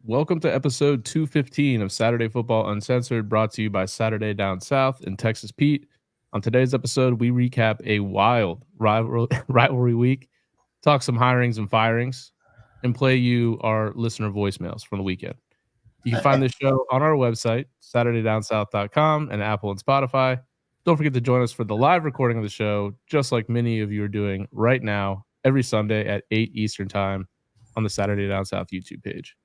Welcome to episode 215 of Saturday Football Uncensored, brought to you by Saturday Down South and Texas Pete. On today's episode, we recap a wild rivalry week, talk some hirings and firings, and play you our listener voicemails from the weekend. You can find this show on our website, SaturdayDownSouth.com, and Apple and Spotify. Don't forget to join us for the live recording of the show, just like many of you are doing right now, every Sunday at 8 Eastern Time on the Saturday Down South YouTube page.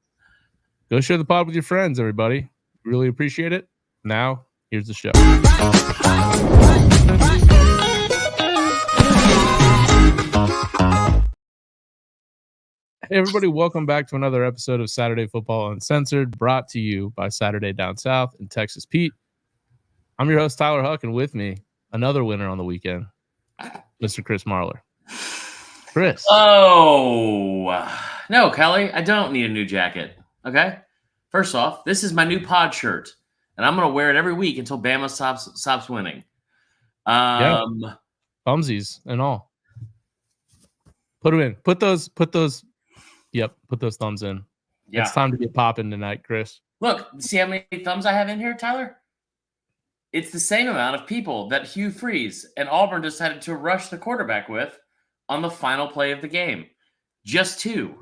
Go share the pod with your friends, everybody. Really appreciate it. Now, here's the show. Hey, everybody. Welcome back to another episode of Saturday Football Uncensored, brought to you by Saturday Down South and Texas Pete. I'm your host, Tyler Huck, and with me, another winner on the weekend, Mr. Chris Marler. Chris. Oh, no, Kelly, I don't need a new jacket. Okay. First off, this is my new pod shirt, and I'm going to wear it every week until Bama stops winning. Bumsies and all. Put them in. Put those thumbs in. Yeah. It's time to get popping tonight, Chris. Look, see how many thumbs I have in here, Tyler? It's the same amount of people that Hugh Freeze and Auburn decided to rush the quarterback with on the final play of the game. Just two.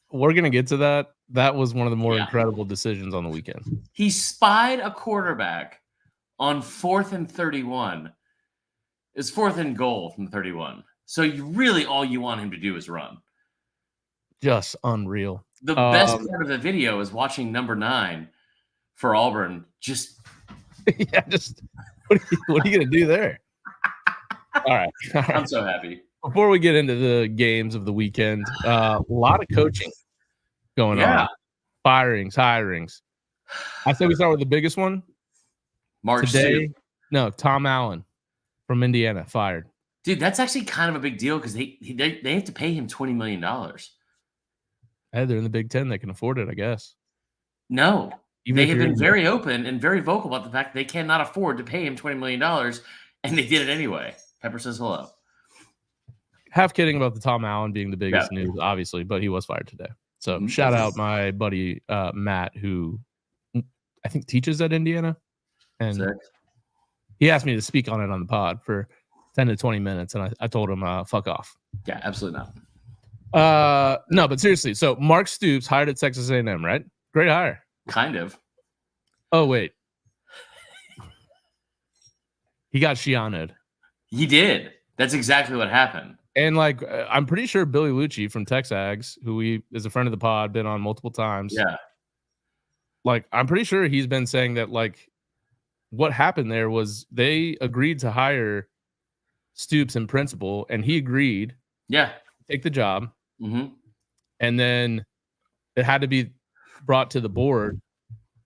We're going to get to that. That was one of the more incredible decisions on the weekend. He spied a quarterback on 4th and 31. It's 4th and goal from 31. So all you want him to do is run. Just unreal. The best part of the video is watching number 9 for Auburn. What are you going to do there? All right. I'm so happy. Before we get into the games of the weekend, a lot of coaching going on. Firings, hirings. I say we start with the biggest one. Tom Allen from Indiana fired. Dude, that's actually kind of a big deal because they have to pay him $20 million. Hey, they're in the Big Ten. They can afford it, I guess. No. They have been very open and very vocal about the fact they cannot afford to pay him $20 million, and they did it anyway. Pepper says hello. Half kidding about the Tom Allen being the biggest news, obviously, but he was fired today. So shout out my buddy Matt, who I think teaches at Indiana. And he asked me to speak on it on the pod for 10 to 20 minutes, and I told him, fuck off. Yeah, absolutely not. No, but seriously. So Mark Stoops hired at Texas A&M, right? Great hire. Kind of. Oh, wait. He got Shiano'd. He did. That's exactly what happened. And I'm pretty sure Billy Lucci from Texags, who is a friend of the pod, been on multiple times. Yeah. I'm pretty sure he's been saying that what happened there was they agreed to hire Stoops in principal, and he agreed. Yeah. Take the job. Mm-hmm. And then it had to be brought to the board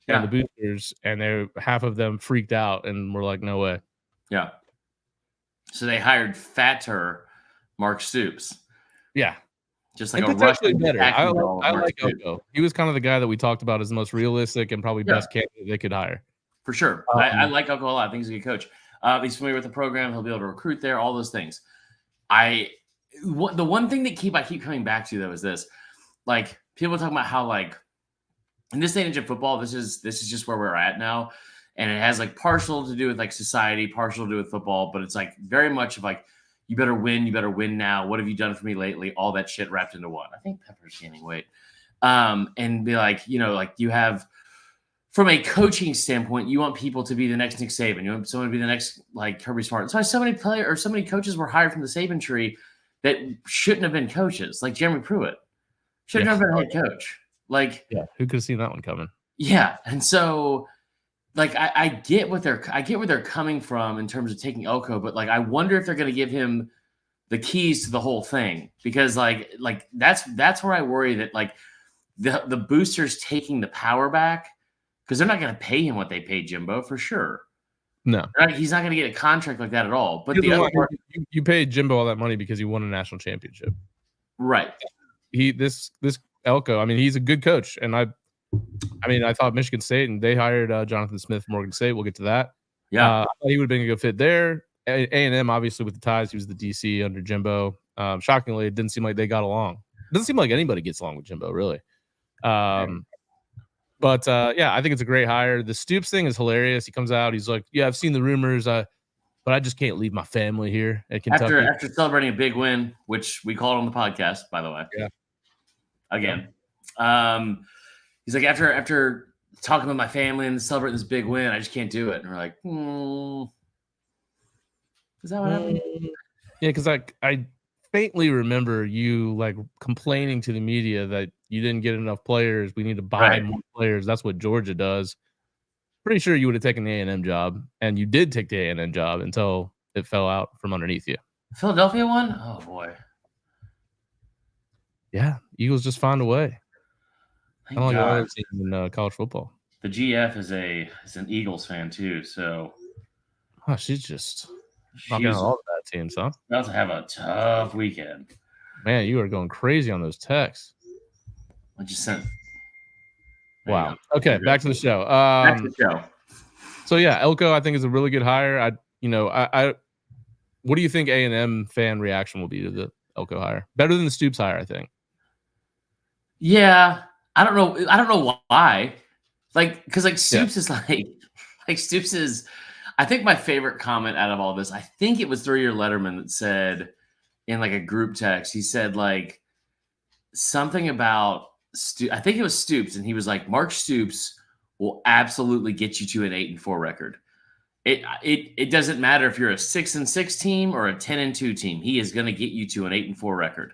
and the boosters, and half of them freaked out and were like, no way. Yeah. So they hired fatter Mark Stoops. Yeah. Just like a Russian better. I like Oko. He was kind of the guy that we talked about as the most realistic and probably best candidate they could hire. For sure. I like Oko a lot. I think he's a good coach. He's familiar with the program. He'll be able to recruit there, all those things. The one thing that I keep coming back to, though, is this. People talking about how, in this day and age of football, this is just where we're at now. And it has partial to do with society, partial to do with football, but it's very much of you better win now. What have you done for me lately? All that shit wrapped into one. I think Pepper's gaining weight. And be you have, from a coaching standpoint, you want people to be the next Nick Saban. You want someone to be the next Kirby Smart. That's why so many coaches were hired from the Saban tree that shouldn't have been coaches, like Jeremy Pruitt. Should have never been a head coach. Who could have seen that one coming? Yeah, and so. I get where they're coming from in terms of taking Oko, but I wonder if they're going to give him the keys to the whole thing, because that's where I worry that the boosters taking the power back, because they're not going to pay him what they paid Jimbo for sure. No, he's not going to get a contract like that at all. But you paid Jimbo all that money because he won a national championship, right? This Elko, he's a good coach, and I thought Michigan State, and they hired Jonathan Smith from Morgan State. We'll get to that. Yeah. I thought he would have been a good fit there. A&M, obviously, with the ties, he was the DC under Jimbo. Shockingly, it didn't seem like they got along. doesn't seem like anybody gets along with Jimbo, really. But yeah, I think it's a great hire. The Stoops thing is hilarious. He comes out, he's like, "Yeah, I've seen the rumors, but I just can't leave my family here at Kentucky." After celebrating a big win, which we called on the podcast, by the way. Yeah. Again, he's like, after talking with my family and celebrating this big win, I just can't do it. And we're like, is that what happened? Yeah, because I faintly remember you like complaining to the media that you didn't get enough players. We need to buy more players. That's what Georgia does. Pretty sure you would have taken the A&M job, and you did take the A&M job until it fell out from underneath you. Philadelphia won? Oh boy. Yeah, Eagles just found a way. Kind of like other team in college football. The GF is an Eagles fan too, so she's just knocking out all of that teams, huh? About to have a tough weekend. Man, you are going crazy on those texts. I just sent. Wow. Okay, back to the show. Back to the show. So yeah, Elko, I think is a really good hire. I what do you think A&M fan reaction will be to the Elko hire? Better than the Stoops hire, I think. Yeah, I don't know why. Like, because like Stoops is like Stoops is. I think my favorite comment out of all this, I think it was 3-year Letterman that said in like a group text, he said like something about I think it was Stoops, and he was like, Mark Stoops will absolutely get you to an 8-4 record. It doesn't matter if you're a 6-6 team or a 10-2 team. He is going to get you to an 8-4 record.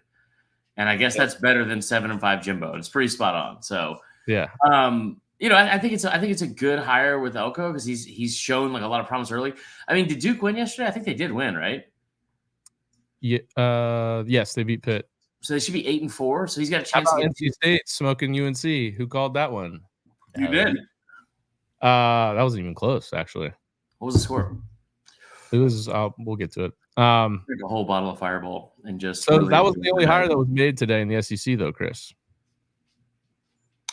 And I guess that's better than 7-5 Jimbo. It's pretty spot on. So yeah. I think it's a good hire with Elko because he's shown like a lot of promise early. I mean, did Duke win yesterday? I think they did win, right? Yeah. Yes, they beat Pitt. So they should be 8-4. So he's got a chance. How about NC State smoking UNC? Who called that one? You did. That wasn't even close, actually. What was the score? It was. We'll get to it. Like a whole bottle of Fireball and just. So that was the only hire that was made today in the SEC, though, Chris.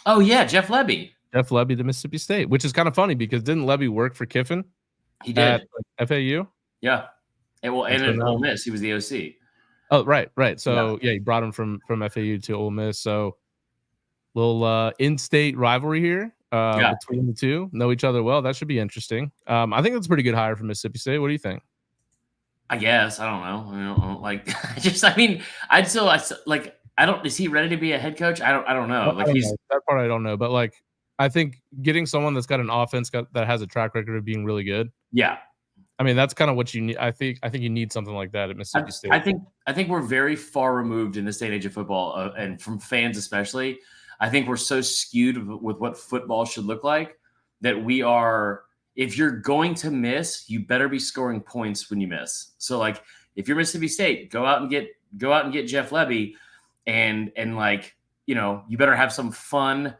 Oh yeah, Jeff Lebby. Jeff Lebby to Mississippi State, which is kind of funny because didn't Lebby work for Kiffin? He did at FAU. Yeah, and at Ole Miss, he was the OC. Oh, right. So yeah, he brought him from FAU to Ole Miss. So little in-state rivalry here between the two. Know each other well. That should be interesting. I think that's a pretty good hire for Mississippi State. What do you think? I guess I don't know. I'd still like. I don't. Is he ready to be a head coach? I don't know. Like that part I don't know, but like I think getting someone that's got an offense that has a track record of being really good. Yeah. I mean, that's kind of what you need. I think you need something like that at Mississippi State. I think we're very far removed in this day and age of football, and from fans especially. I think we're so skewed with what football should look like that we are. If you're going to miss, you better be scoring points when you miss. So, like, if you're Mississippi State, go out and get Jeff Lebby, and like, you better have some fun,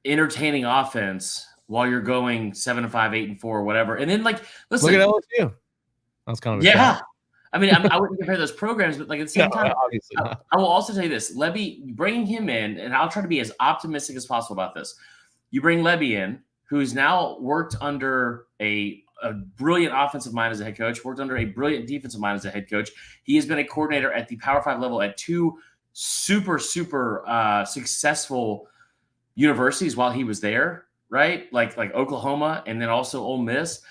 entertaining offense while you're going 7-5, 8-4, whatever. And then like, listen, look at LSU. That's kind of yeah. I mean, I wouldn't compare those programs, but like at the same time, obviously I will also tell you this: Lebby, bringing him in, and I'll try to be as optimistic as possible about this. You bring Lebby in, who's now worked under a brilliant offensive mind as a head coach, worked under a brilliant defensive mind as a head coach. He has been a coordinator at the Power 5 level at 2 super successful universities while he was there, right? Like Oklahoma and then also Ole Miss.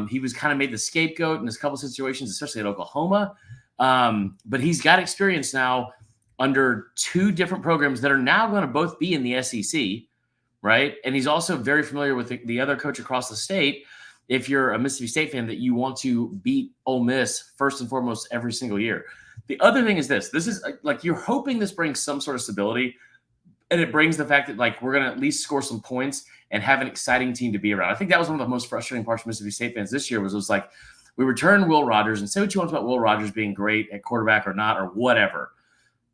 He was kind of made the scapegoat in a couple of situations, especially at Oklahoma. But he's got experience now under 2 different programs that are now going to both be in the SEC, right? And he's also very familiar with the other coach across the state. If you're a Mississippi State fan, that you want to beat Ole Miss first and foremost every single year. The other thing is this is like, you're hoping this brings some sort of stability, and it brings the fact that like we're going to at least score some points and have an exciting team to be around. I think that was one of the most frustrating parts for Mississippi State fans this year was like, we returned Will Rogers, and say what you want about Will Rogers being great at quarterback or not or whatever.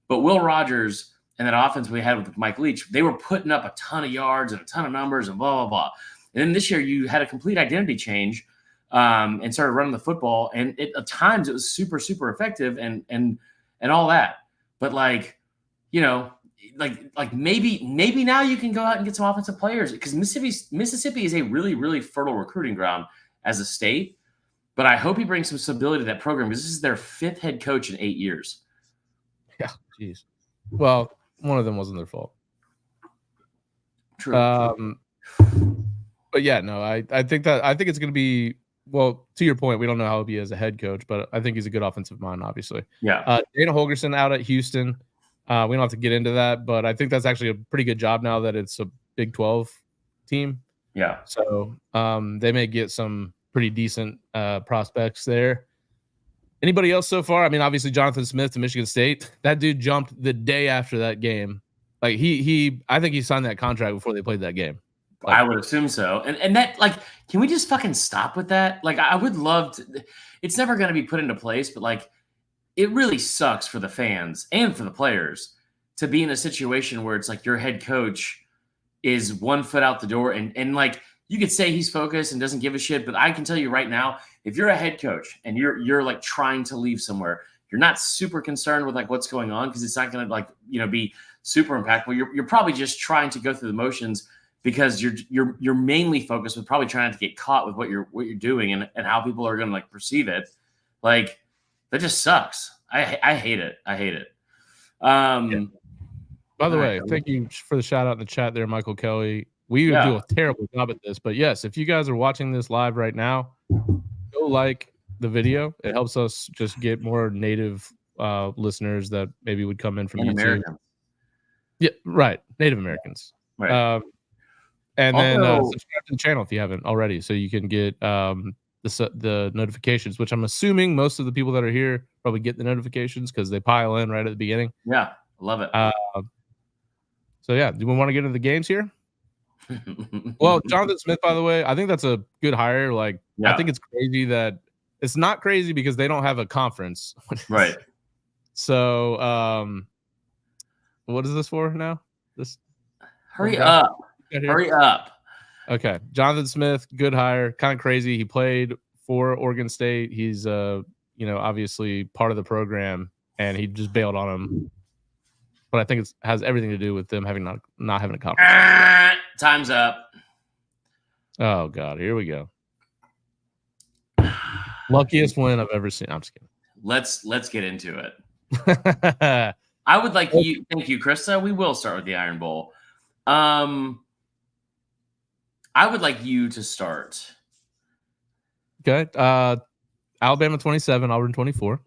But Will Rogers and that offense we had with Mike Leach, they were putting up a ton of yards and a ton of numbers and blah, blah, blah. And then this year you had a complete identity change and started running the football. And at times it was super, super effective and all that. But like, like maybe now you can go out and get some offensive players, because Mississippi is a really, really fertile recruiting ground as a state. But I hope he brings some stability to that program, because this is their 5th head coach in 8 years. Yeah, jeez. Well, one of them wasn't their fault. True. But yeah, no, I think it's going to be, well, to your point, we don't know how he'll be as a head coach, but I think he's a good offensive mind, obviously. Yeah. Dana Holgorsen out at Houston. We don't have to get into that, but I think that's actually a pretty good job now that it's a Big 12 team. Yeah. So they may get some pretty decent prospects there. Anybody else so far? I mean, obviously Jonathan Smith to Michigan State. That dude jumped the day after that game. Like I think he signed that contract before they played that game. Like, I would assume so. And that, like, can we just fucking stop with that? Like, I would love to. It's never going to be put into place, but like, it really sucks for the fans and for the players to be in a situation where it's like your head coach is 1 foot out the door, and like, you could say he's focused and doesn't give a shit, but I can tell you right now, if you're a head coach and you're like trying to leave somewhere, you're not super concerned with like what's going on because it's not going to, like, you know, be super impactful. You're probably just trying to go through the motions because you're mainly focused with probably trying to get caught with what you're doing and how people are going to like perceive it. Like, that just sucks. I hate it. I hate it. Yeah. By the way, thank you for the shout out in the chat there, Michael Kelly. We do a terrible job at this, but yes, if you guys are watching this live right now, go like the video. It helps us just get more native listeners that maybe would come in from YouTube. Americans. Yeah, right. Native Americans. Right. And then subscribe to the channel if you haven't already, so you can get the notifications, which I'm assuming most of the people that are here probably get the notifications because they pile in right at the beginning. Yeah, love it. So yeah, do we want to get into the games here? Well, Jonathan Smith, by the way, I think that's a good hire. Like, I think it's crazy that it's not crazy because they don't have a conference. Right. So, what is this for now? Hurry up. Hurry up. Okay. Jonathan Smith, good hire. Kind of crazy. He played for Oregon State. He's obviously part of the program, and he just bailed on him. But I think it has everything to do with them having not having a conference. Time's up. Oh God, here we go. Luckiest win I've ever seen. I'm just kidding. Let's get into it. I would like you. Thank you, Krista. We will start with the Iron Bowl. I would like you to start. Okay. Alabama 27, Auburn 24.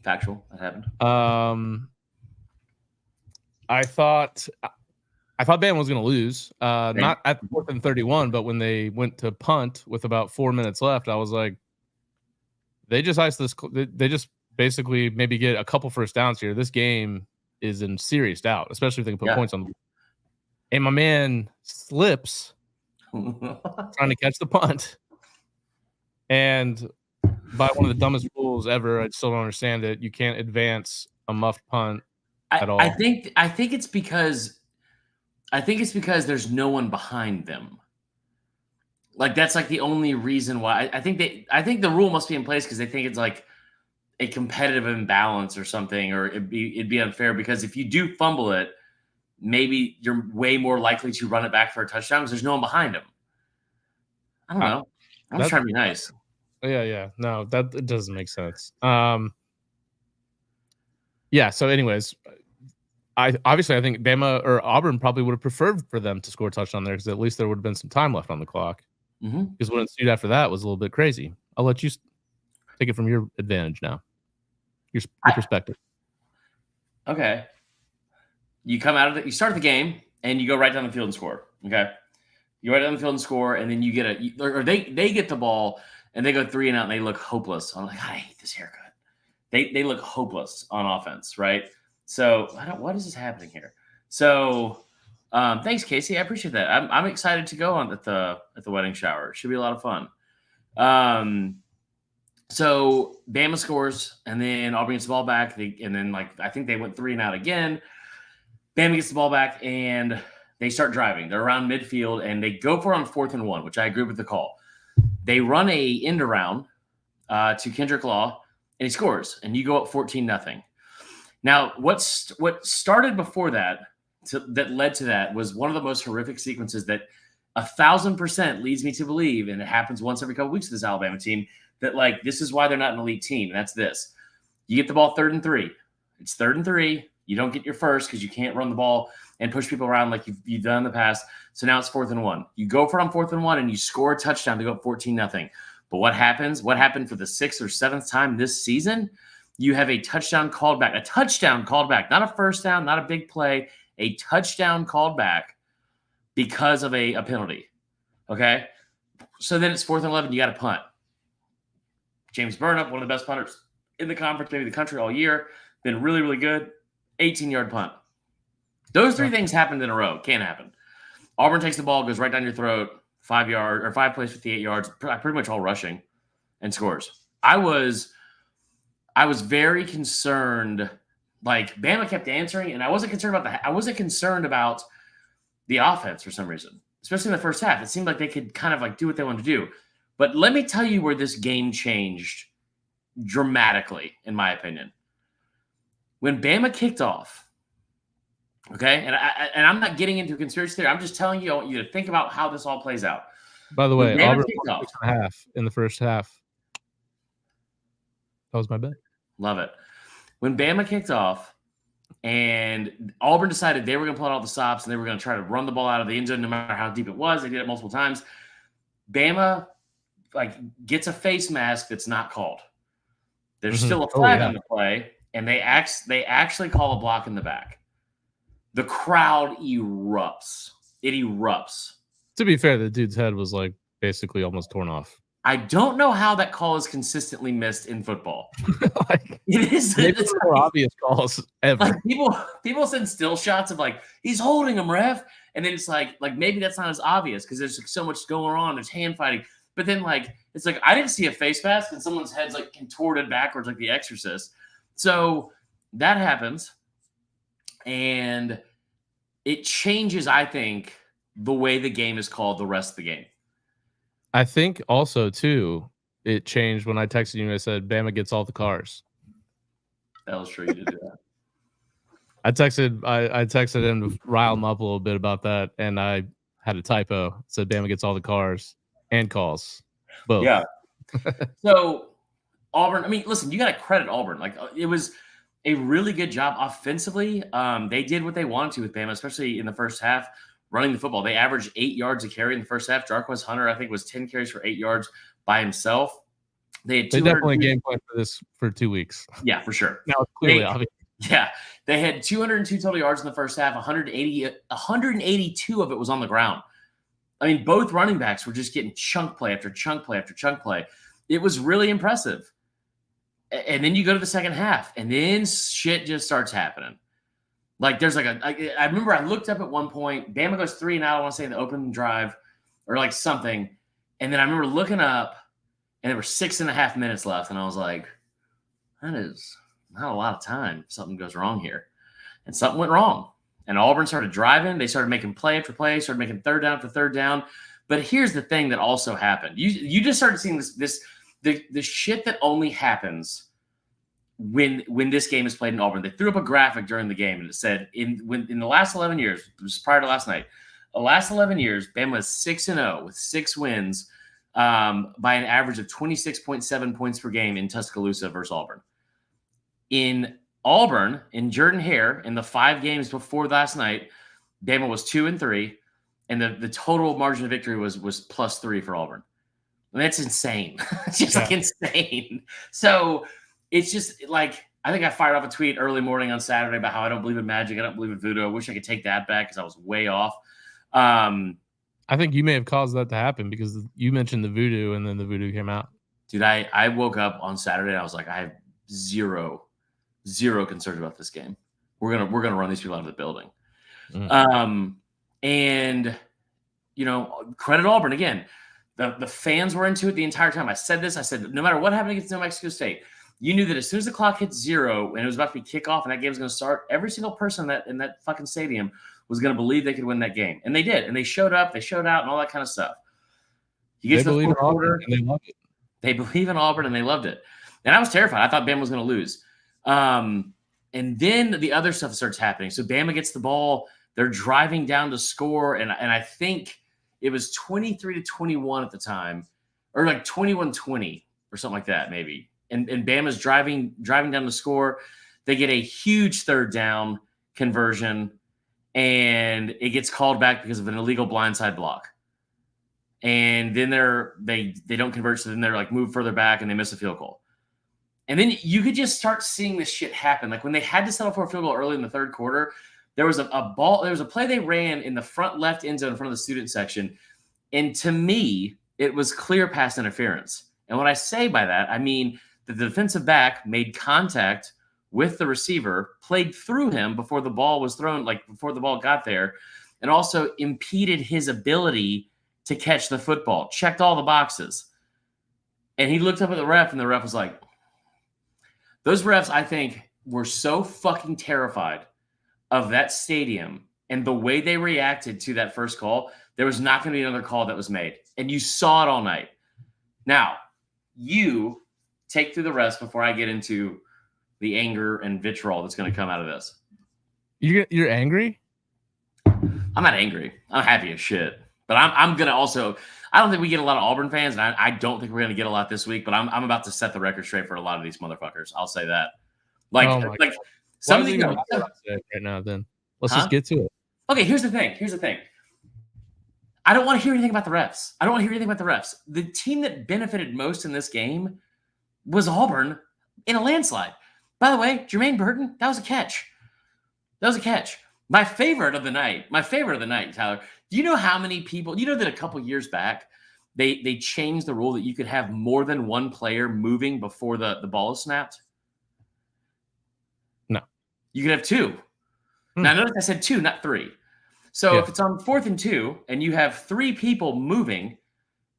Factual. That happened. I thought Bama was going to lose. Not at 4th and 31, but when they went to punt with about 4 minutes left, I was like, they just iced this. They just basically maybe get a couple first downs here. This game is in serious doubt, especially if they can put points on the board. And my man slips trying to catch the punt. And by one of the dumbest rules ever, I still don't understand it. You can't advance a muffed punt at all. I think it's because there's no one behind them. Like, that's like the only reason why. I think the rule must be in place because they think it's like a competitive imbalance or something, or it'd be unfair because if you do fumble it, maybe you're way more likely to run it back for a touchdown because there's no one behind him. I don't know. I'm just trying to be nice. Yeah. No, it doesn't make sense. Yeah. So, anyways, I think Bama or Auburn probably would have preferred for them to score a touchdown there because at least there would have been some time left on the clock. Because what ensued after that was a little bit crazy. I'll let you take it from your advantage now. Your perspective. Okay. You come out of you start the game and you go right down the field and score. Okay. You go right down the field and score, and then you get they get the ball and they go 3 and out and they look hopeless. I'm like, I hate this haircut. They look hopeless on offense, right? So what is this happening here? So thanks, Casey. I appreciate that. I'm excited to go on at the wedding shower. It should be a lot of fun. So Bama scores, and then Auburn gets the ball back. And then I think they went 3 and out again. Bama gets the ball back, and they start driving. They're around midfield, and they go for it on 4th and 1, which I agree with the call. They run a end around to Kendrick Law, and he scores, and you go up 14-0. Now, what started before that that led to that was one of the most horrific sequences that 1,000% leads me to believe, and it happens once every couple weeks with this Alabama team, that this is why they're not an elite team. And that's this. You get the ball 3rd and 3. It's 3rd and 3. You don't get your first because you can't run the ball and push people around like you've done in the past. So now it's 4th and 1. You go for it on 4th and 1 and you score a touchdown to go up 14-0. But what happens? What happened for the 6th or 7th time this season? You have a touchdown called back. A touchdown called back. Not a first down, not a big play. A touchdown called back because of a penalty. Okay? So then it's 4th and 11. You got to punt. James Burnup, one of the best punters in the conference, maybe the country all year. Been really, really good. 18-yard punt. Those 3 things happened in a row. Can't happen. Auburn takes the ball, goes right down your throat, 5 yards or 5 plays, 58 yards, pretty much all rushing, and scores. I was very concerned. Like Bama kept answering, and I wasn't concerned about the offense for some reason, especially in the first half. It seemed like they could kind of like do what they wanted to do. But let me tell you where this game changed dramatically, in my opinion. When Bama kicked off, okay, and I'm not getting into conspiracy theory. I'm just telling you, I want you to think about how this all plays out. By the way, Auburn 6.5 in the first half. That was my bet. Love it. When Bama kicked off and Auburn decided they were going to pull out all the stops and they were going to try to run the ball out of the end zone no matter how deep it was. They did it multiple times. Bama gets a face mask that's not called. There's still a flag on the play, and they actually call a block in the back. The crowd erupts. It erupts. To be fair, the dude's head was like basically almost torn off. I don't know how that call is consistently missed in football. It is. It's more obvious calls ever. Like people send still shots of like, he's holding him, ref. And then it's like maybe that's not as obvious because there's so much going on. There's hand fighting. But then it's like I didn't see a face mask and someone's head's like contorted backwards like The Exorcist. So that happens. And it changes, I think, the way the game is called the rest of the game. I think also, too, it changed when I texted you and I said, Bama gets all the cars. That was true. You did do that. I texted him to rile him up a little bit about that, and I had a typo. It said Bama gets all the cars and calls. Both. Yeah. So, Auburn, I mean, listen, you got to credit Auburn. It was a really good job offensively. They did what they wanted to with Bama, especially in the first half. Running the football. They averaged 8 yards a carry in the first half. Jarquez Hunter, I think, was 10 carries for 8 yards by himself. They definitely game plan for this for 2 weeks. Yeah, for sure. Now it's clearly obvious. Yeah. They had 202 total yards in the first half. 182 of it was on the ground. I mean, both running backs were just getting chunk play after chunk play after chunk play. It was really impressive. And then you go to the second half, and then shit just starts happening. There's I remember I looked up at one point, Bama goes 3 and out, I want to say in the open drive or something. And then I remember looking up and there were 6.5 minutes left. And I was like, that is not a lot of time. Something goes wrong here. And something went wrong. And Auburn started driving. They started making play after play, started making third down for third down. But here's the thing that also happened. You just started seeing the shit that only happens when this game is played in Auburn. They threw up a graphic during the game and it said in the last 11 years, it was prior to last night, the last 11 years, Bama was 6-0 with 6 wins by an average of 26.7 points per game in Tuscaloosa versus Auburn. In Auburn, in Jordan-Hare, in the 5 games before last night, Bama was 2-3, and the total margin of victory was +3 for Auburn. And that's insane. It's just insane. So it's just I think I fired off a tweet early morning on Saturday about how I don't believe in magic. I don't believe in voodoo. I wish I could take that back because I was way off. I think you may have caused that to happen because you mentioned the voodoo and then the voodoo came out. Dude, I woke up on Saturday and I was like, I have zero concerns about this game. We're gonna run these people out of the building. And credit Auburn again. The fans were into it the entire time. I said no matter what happened against New Mexico State, you knew that as soon as the clock hit 0 and it was about to be kickoff and that game was going to start, every single person in that fucking stadium was going to believe they could win that game. And they did. And they showed up, they showed out, and all that kind of stuff. You get to the fourth quarter, and they loved it. They believe in Auburn, and they loved it. And I was terrified. I thought Bama was going to lose. And then the other stuff starts happening. So Bama gets the ball. They're driving down to score, and I think it was 23-21 at the time, or 21-20 or something like that, maybe. And Bama's driving down the score. They get a huge third down conversion, and it gets called back because of an illegal blindside block. And then they don't convert, so then they're like moved further back and they miss a field goal. And then you could just start seeing this shit happen. Like when they had to settle for a field goal early in the third quarter, there was a play they ran in the front left end zone in front of the student section. And to me, it was clear pass interference. And what I say by that, I mean that the defensive back made contact with the receiver, played through him before the ball was thrown, like before the ball got there, and also impeded his ability to catch the football, checked all the boxes. And he looked up at the ref, and the ref was like, those refs, I think, were so fucking terrified of that stadium and the way they reacted to that first call. There was not going to be another call that was made. And you saw it all night. Now, you take through the rest before I get into the anger and vitriol that's going to come out of this. You're angry? I'm not angry. I'm happy as shit. But I'm going to also – I don't think we get a lot of Auburn fans, and I don't think we're going to get a lot this week, but I'm about to set the record straight for a lot of these motherfuckers. I'll say that. Like some of these right now, then let's just get to it. Okay, here's the thing. I don't want to hear anything about the refs. The team that benefited most in this game was Auburn in a landslide. By the way, Jermaine Burton, that was a catch. My favorite of the night, Tyler. Do you know how many people, you know that a couple years back, they changed the rule that you could have more than one player moving before the ball is snapped? No. You could have two. Now, notice I said two, not three. So if it's on 4th and 2 and you have three people moving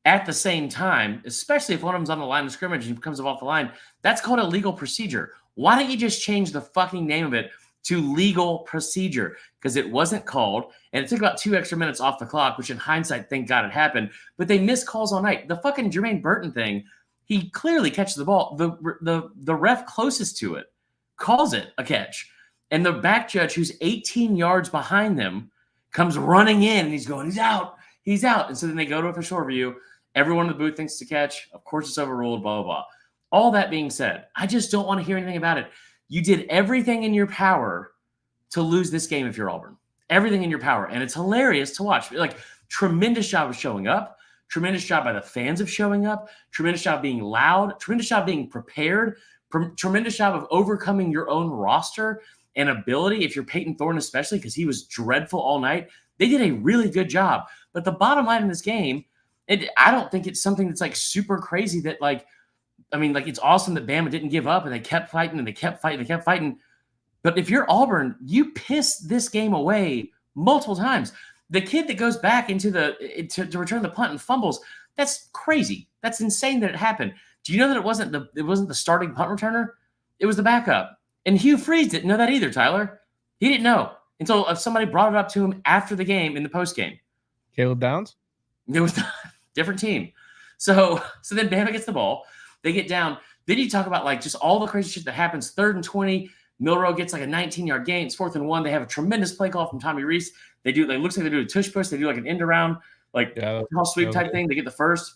at the same time, especially if one of them's on the line of scrimmage and comes off the line, that's called a legal procedure. Why don't you just change the fucking name of it to legal procedure? Because it wasn't called, and it took about 2 extra minutes off the clock, which in hindsight, thank God it happened. But they missed calls all night. The fucking Jermaine Burton thing, he clearly catches the ball. The ref closest to it calls it a catch. And the back judge, who's 18 yards behind them, comes running in, and he's going, he's out. And so then they go to official review. Everyone in the booth thinks it's a catch. Of course, it's overruled, blah, blah, blah. All that being said, I just don't want to hear anything about it. You did everything in your power to lose this game if you're Auburn. Everything in your power. And it's hilarious to watch. Like, tremendous job of showing up. Tremendous job by the fans of showing up. Tremendous job being loud. Tremendous job being prepared. Tremendous job of overcoming your own roster and ability, if you're Peyton Thorne especially, because he was dreadful all night. They did a really good job. But the bottom line in this game, I don't think it's something that's like super crazy that it's awesome that Bama didn't give up and they kept fighting and they kept fighting. But if you're Auburn, you pissed this game away multiple times. The kid that goes back to return the punt and fumbles, that's crazy. That's insane that it happened. Do you know that it wasn't the starting punt returner? It was the backup. And Hugh Freeze didn't know that either, Tyler. He didn't know until somebody brought it up to him after the game in the post game. Caleb Downs? It was a different team. So then Bama gets the ball. They get down. Then you talk about like just all the crazy shit that happens. 3rd and 20. Milroe gets like a 19-yard gain. It's 4th and 1. They have a tremendous play call from Tommy Reese. It looks like they do a tush push. They do like an end around, sweep type thing. They get the first.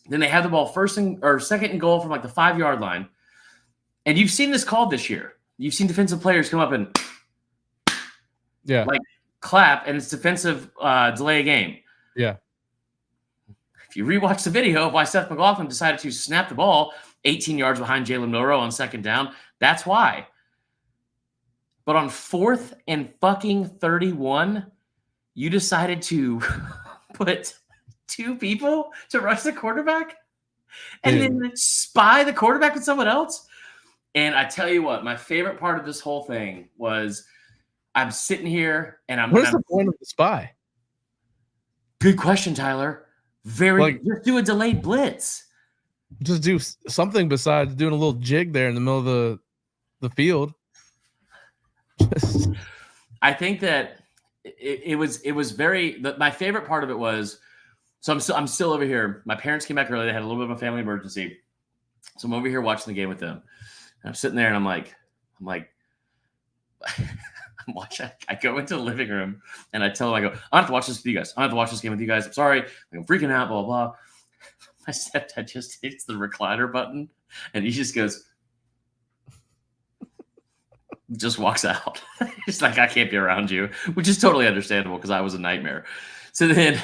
Then they have the ball 2nd and goal from like the 5-yard line. And you've seen this called this year. You've seen defensive players come up and clap, and it's defensive delay a game. Yeah. If you rewatch the video of why Seth McLaughlin decided to snap the ball 18 yards behind Jalen Milroe on 2nd down, that's why. But on 4th and fucking 31, you decided to put 2 people to rush the quarterback and then spy the quarterback with someone else. And I tell you what, my favorite part of this whole thing was I'm sitting here and What's the point of the spy? Good question, Tyler. Just do a delayed blitz. Just do something besides doing a little jig there in the middle of the field. I think that it was very. My favorite part of it was. So I'm still over here. My parents came back early. They had a little bit of a family emergency, so I'm over here watching the game with them. And I'm sitting there and I'm like, I'm watching. I go into the living room and I tell them, I have to watch this with you guys. I have to watch this game with you guys. I'm sorry. I'm freaking out, blah, blah, blah. My stepdad just hits the recliner button and he just goes, just walks out. He's like, I can't be around you, which is totally understandable because I was a nightmare. So then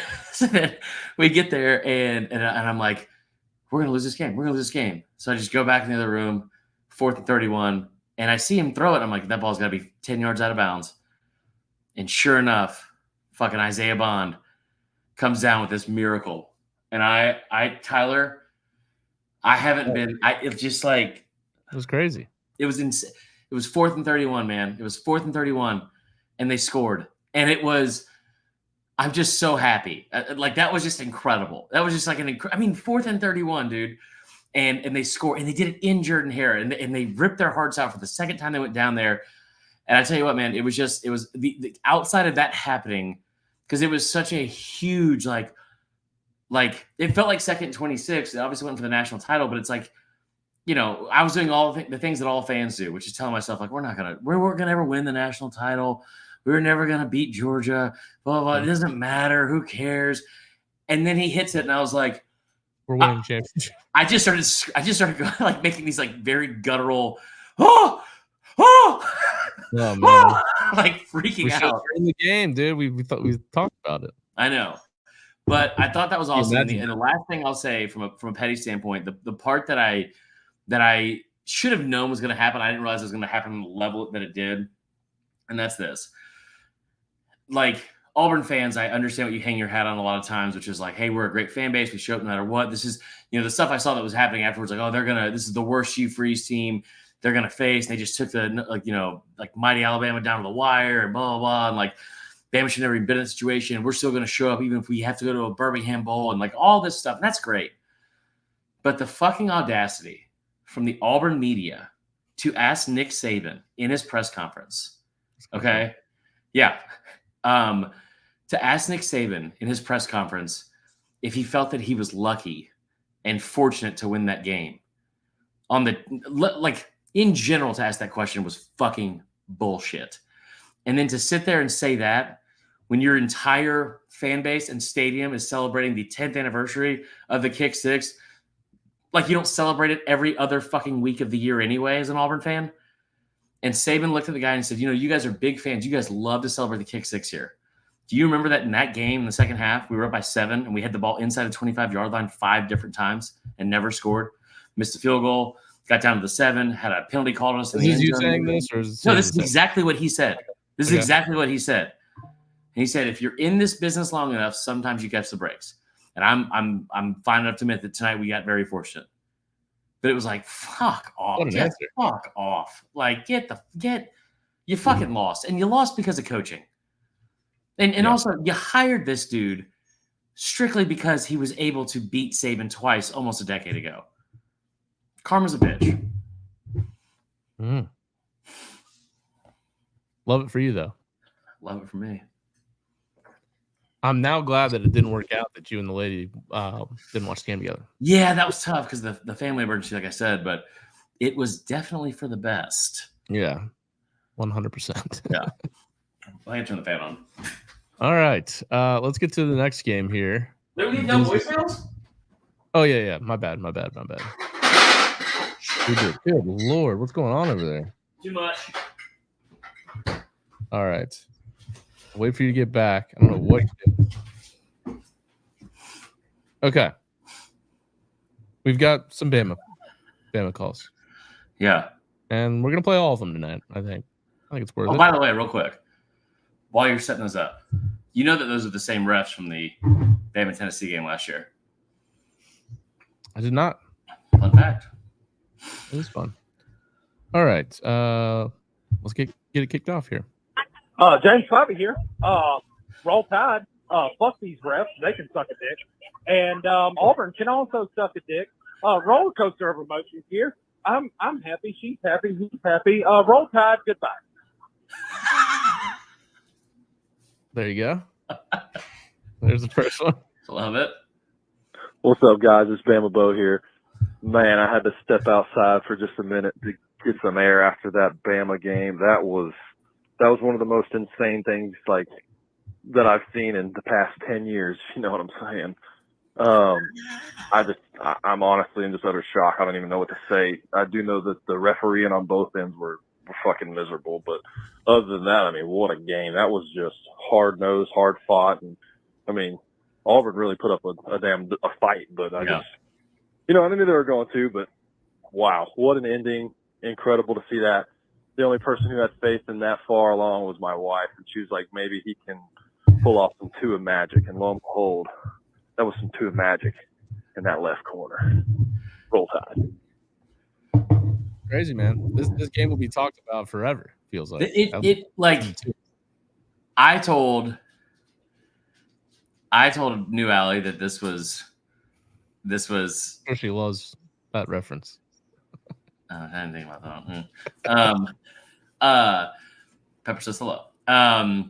we get there and I'm like, we're gonna lose this game. We're gonna lose this game. So I just go back in the other room, 4th and 31, and I see him throw it. I'm like, that ball's gotta be 10 yards out of bounds. And sure enough, fucking Isaiah Bond comes down with this miracle. And Tyler, I haven't been. It's just like it was crazy. It was insane. It was 4th and 31, man. It was 4th and 31, and they scored. And it was. I'm just so happy. Like that was just incredible. That was just like 4th and 31, dude. And they scored, and they did it in Jordan-Hare, and they ripped their hearts out for the second time they went down there. And I tell you what, man, it was the outside of that happening, because it was such a huge like it felt like 2nd and 26. It obviously went for the national title, but it's like, I was doing all the things that all fans do, which is telling myself like, we weren't gonna ever win the national title. We were never gonna beat Georgia. Blah, blah, blah. It doesn't matter. Who cares? And then he hits it, and I was like, we're winning championship. I just started going, like making these like very guttural, oh man, like freaking out in the game, dude. We talked about it. I know, but I thought that was awesome. And the last thing I'll say from a petty standpoint, the part that I should have known was going to happen, I didn't realize it was going to happen on the level that it did, and that's this. Like, Auburn fans, I understand what you hang your hat on a lot of times, which is like, hey, we're a great fan base. We show up no matter what. This is, the stuff I saw that was happening afterwards. Like, this is the worst Hugh Freeze team they're going to face. And they just took like mighty Alabama down to the wire and blah, blah, blah. And like, Bama should never even been in a situation. We're still going to show up even if we have to go to a Birmingham Bowl and like all this stuff. And that's great. But the fucking audacity from the Auburn media to ask Nick Saban in his press conference. Okay. Yeah. To ask Nick Saban in his press conference if he felt that he was lucky and fortunate to win that game. In general, to ask that question was fucking bullshit. And then to sit there and say that when your entire fan base and stadium is celebrating the 10th anniversary of the Kick Six, like you don't celebrate it every other fucking week of the year anyway as an Auburn fan. And Saban looked at the guy and said, you guys are big fans. You guys love to celebrate the Kick Six here. Do you remember that in that game in the second half, we were up by 7 and we had the ball inside the 25-yard line 5 different times and never scored? Missed a field goal, got down to the 7, had a penalty called on us. Is this you saying this? Or is no, this is exactly what he said. This is exactly what he said. And he said, if you're in this business long enough, sometimes you catch the breaks. And I'm fine enough to admit that tonight we got very fortunate. But it was like, fuck off. Just fuck off. Like, you fucking lost. And you lost because of coaching. And also, you hired this dude strictly because he was able to beat Saban twice almost a decade ago. Karma's a bitch. Love it for you, though. Love it for me. I'm now glad that it didn't work out, that you and the lady didn't watch the game together. Yeah, that was tough because the family emergency, like I said, but it was definitely for the best. Yeah, 100%. Yeah. I can turn the fan on. All right. Let's get to the next game here. Did we get no voicemails? Oh, yeah. My bad. Good Lord. What's going on over there? Too much. All right. Wait for you to get back. I don't know what you did. Okay. We've got some Bama calls. Yeah. And we're going to play all of them tonight, I think. I think it's worth it. By the way, real quick, while you're setting those up, you know that those are the same refs from the Bama-Tennessee game last year. I did not. Fun fact. It was fun. All right. Let's get it kicked off here. James Bobby here. Roll Tide. Fuck these refs. They can suck a dick. And Auburn can also suck a dick. Roller coaster of emotions here. I'm happy. She's happy. He's happy. Roll Tide. Goodbye. There you go. There's the first one. Love it. What's up, guys? It's Bama Bo here. Man, I had to step outside for just a minute to get some air after that Bama game. That was one of the most insane things that I've seen in the past 10 years. You know what I'm saying? I'm honestly in just utter shock. I don't even know what to say. I do know that the refereeing on both ends were fucking miserable. But other than that, I mean, what a game. That was just hard-nosed, hard-fought. And, I mean, Auburn really put up a fight. But I just, I knew they were going to. But, wow, what an ending. Incredible to see that. The only person who had faith in that far along was my wife. And she was like, maybe he can pull off some Tua magic. And lo and behold, that was some Tua magic in that left corner. Roll Tide. Crazy, man. This game will be talked about forever, feels like. I told New Alley that this was She loves that reference. I didn't think about that. Pepper says hello. I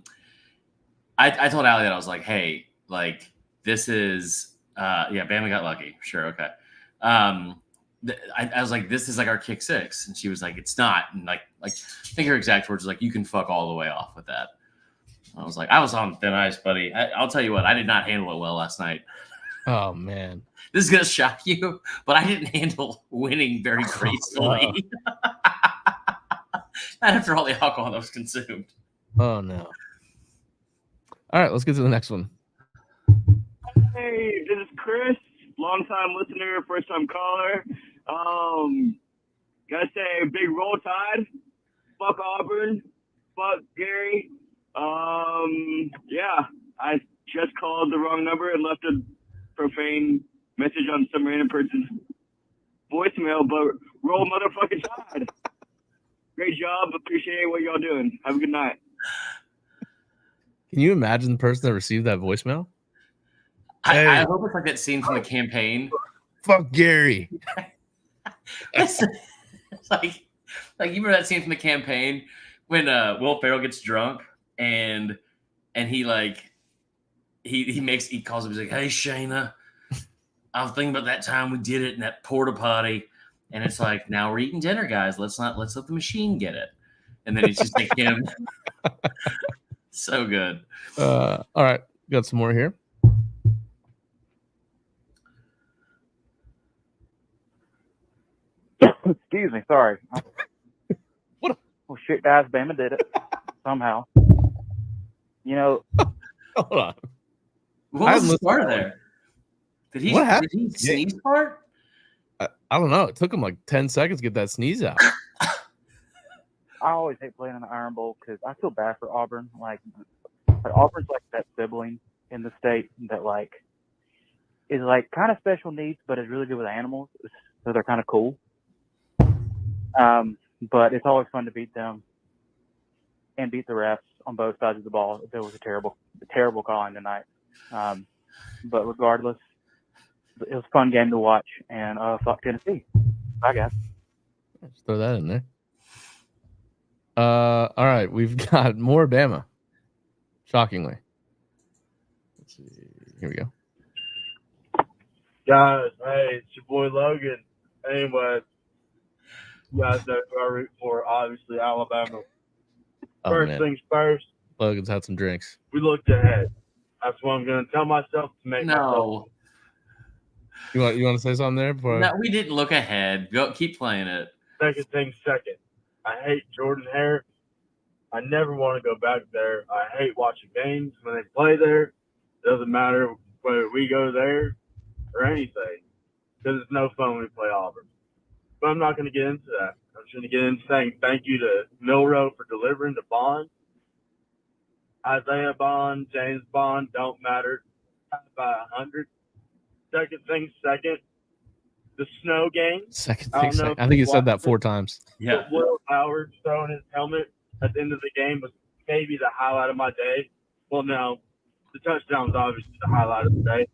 told Allie that I was like, hey, like this is Bama got lucky. Sure, okay. I was like, this is like our kick six, and she was like, it's not. And like I think her exact words was like, you can fuck all the way off with that. I was like, I was on thin ice, buddy. I'll tell you what, I did not handle it well last night. Oh man, this is gonna shock you, but I didn't handle winning very gracefully. Not after all the alcohol that was consumed. Oh no. All right, let's get to the next one. Hey, this is Chris, long-time listener, first-time caller. Gotta say, big Roll Tide. Fuck Auburn. Fuck Gary. I just called the wrong number and left a profane message on some random person's voicemail, but roll motherfucking Tide. Great job. Appreciate what y'all doing. Have a good night. Can you imagine the person that received that voicemail? I hope it's like that scene from the campaign. Fuck Gary. it's like you remember that scene from the campaign when Will Ferrell gets drunk and he calls him, he's like, hey Shayna, I was thinking about that time we did it in that porta potty, and it's like, now we're eating dinner, guys. Let's let the machine get it. And then it's just like him. So good. All right, got some more here. Excuse me, sorry. What? Well, shit, guys, Bama did it somehow. Hold on. What was the start there? Did he sneeze part? I don't know. It took him like 10 seconds to get that sneeze out. I always hate playing in the Iron Bowl because I feel bad for Auburn. Like Auburn's like that sibling in the state that is kind of special needs, but is really good with animals. So they're kind of cool. But it's always fun to beat them and beat the refs on both sides of the ball. There was a terrible calling tonight. But regardless, it was a fun game to watch, and fuck Tennessee. Bye, guys. Let's throw that in there. All right, we've got more Bama. Shockingly. Let's see. Here we go. Guys, hey, it's your boy Logan. Anyway, you guys know who I root for, obviously Alabama. First things first. Logan's had some drinks. We looked ahead. That's what I'm going to tell myself to make myself. You want to say something there before? No, we didn't look ahead. Go keep playing it. Second. I hate Jordan Hare. I never want to go back there. I hate watching games when they play there. Doesn't matter whether we go there or anything, because it's no fun when we play Auburn. But I'm not going to get into that. I'm just going to get into saying thank you to Milroe for delivering to Bond. Isaiah Bond, James Bond, don't matter. By 100. Second, the snow game. I think he said that 4 times. Yeah. Will Howard throwing his helmet at the end of the game was maybe the highlight of my day. Well, no, the touchdown was obviously the highlight of the day.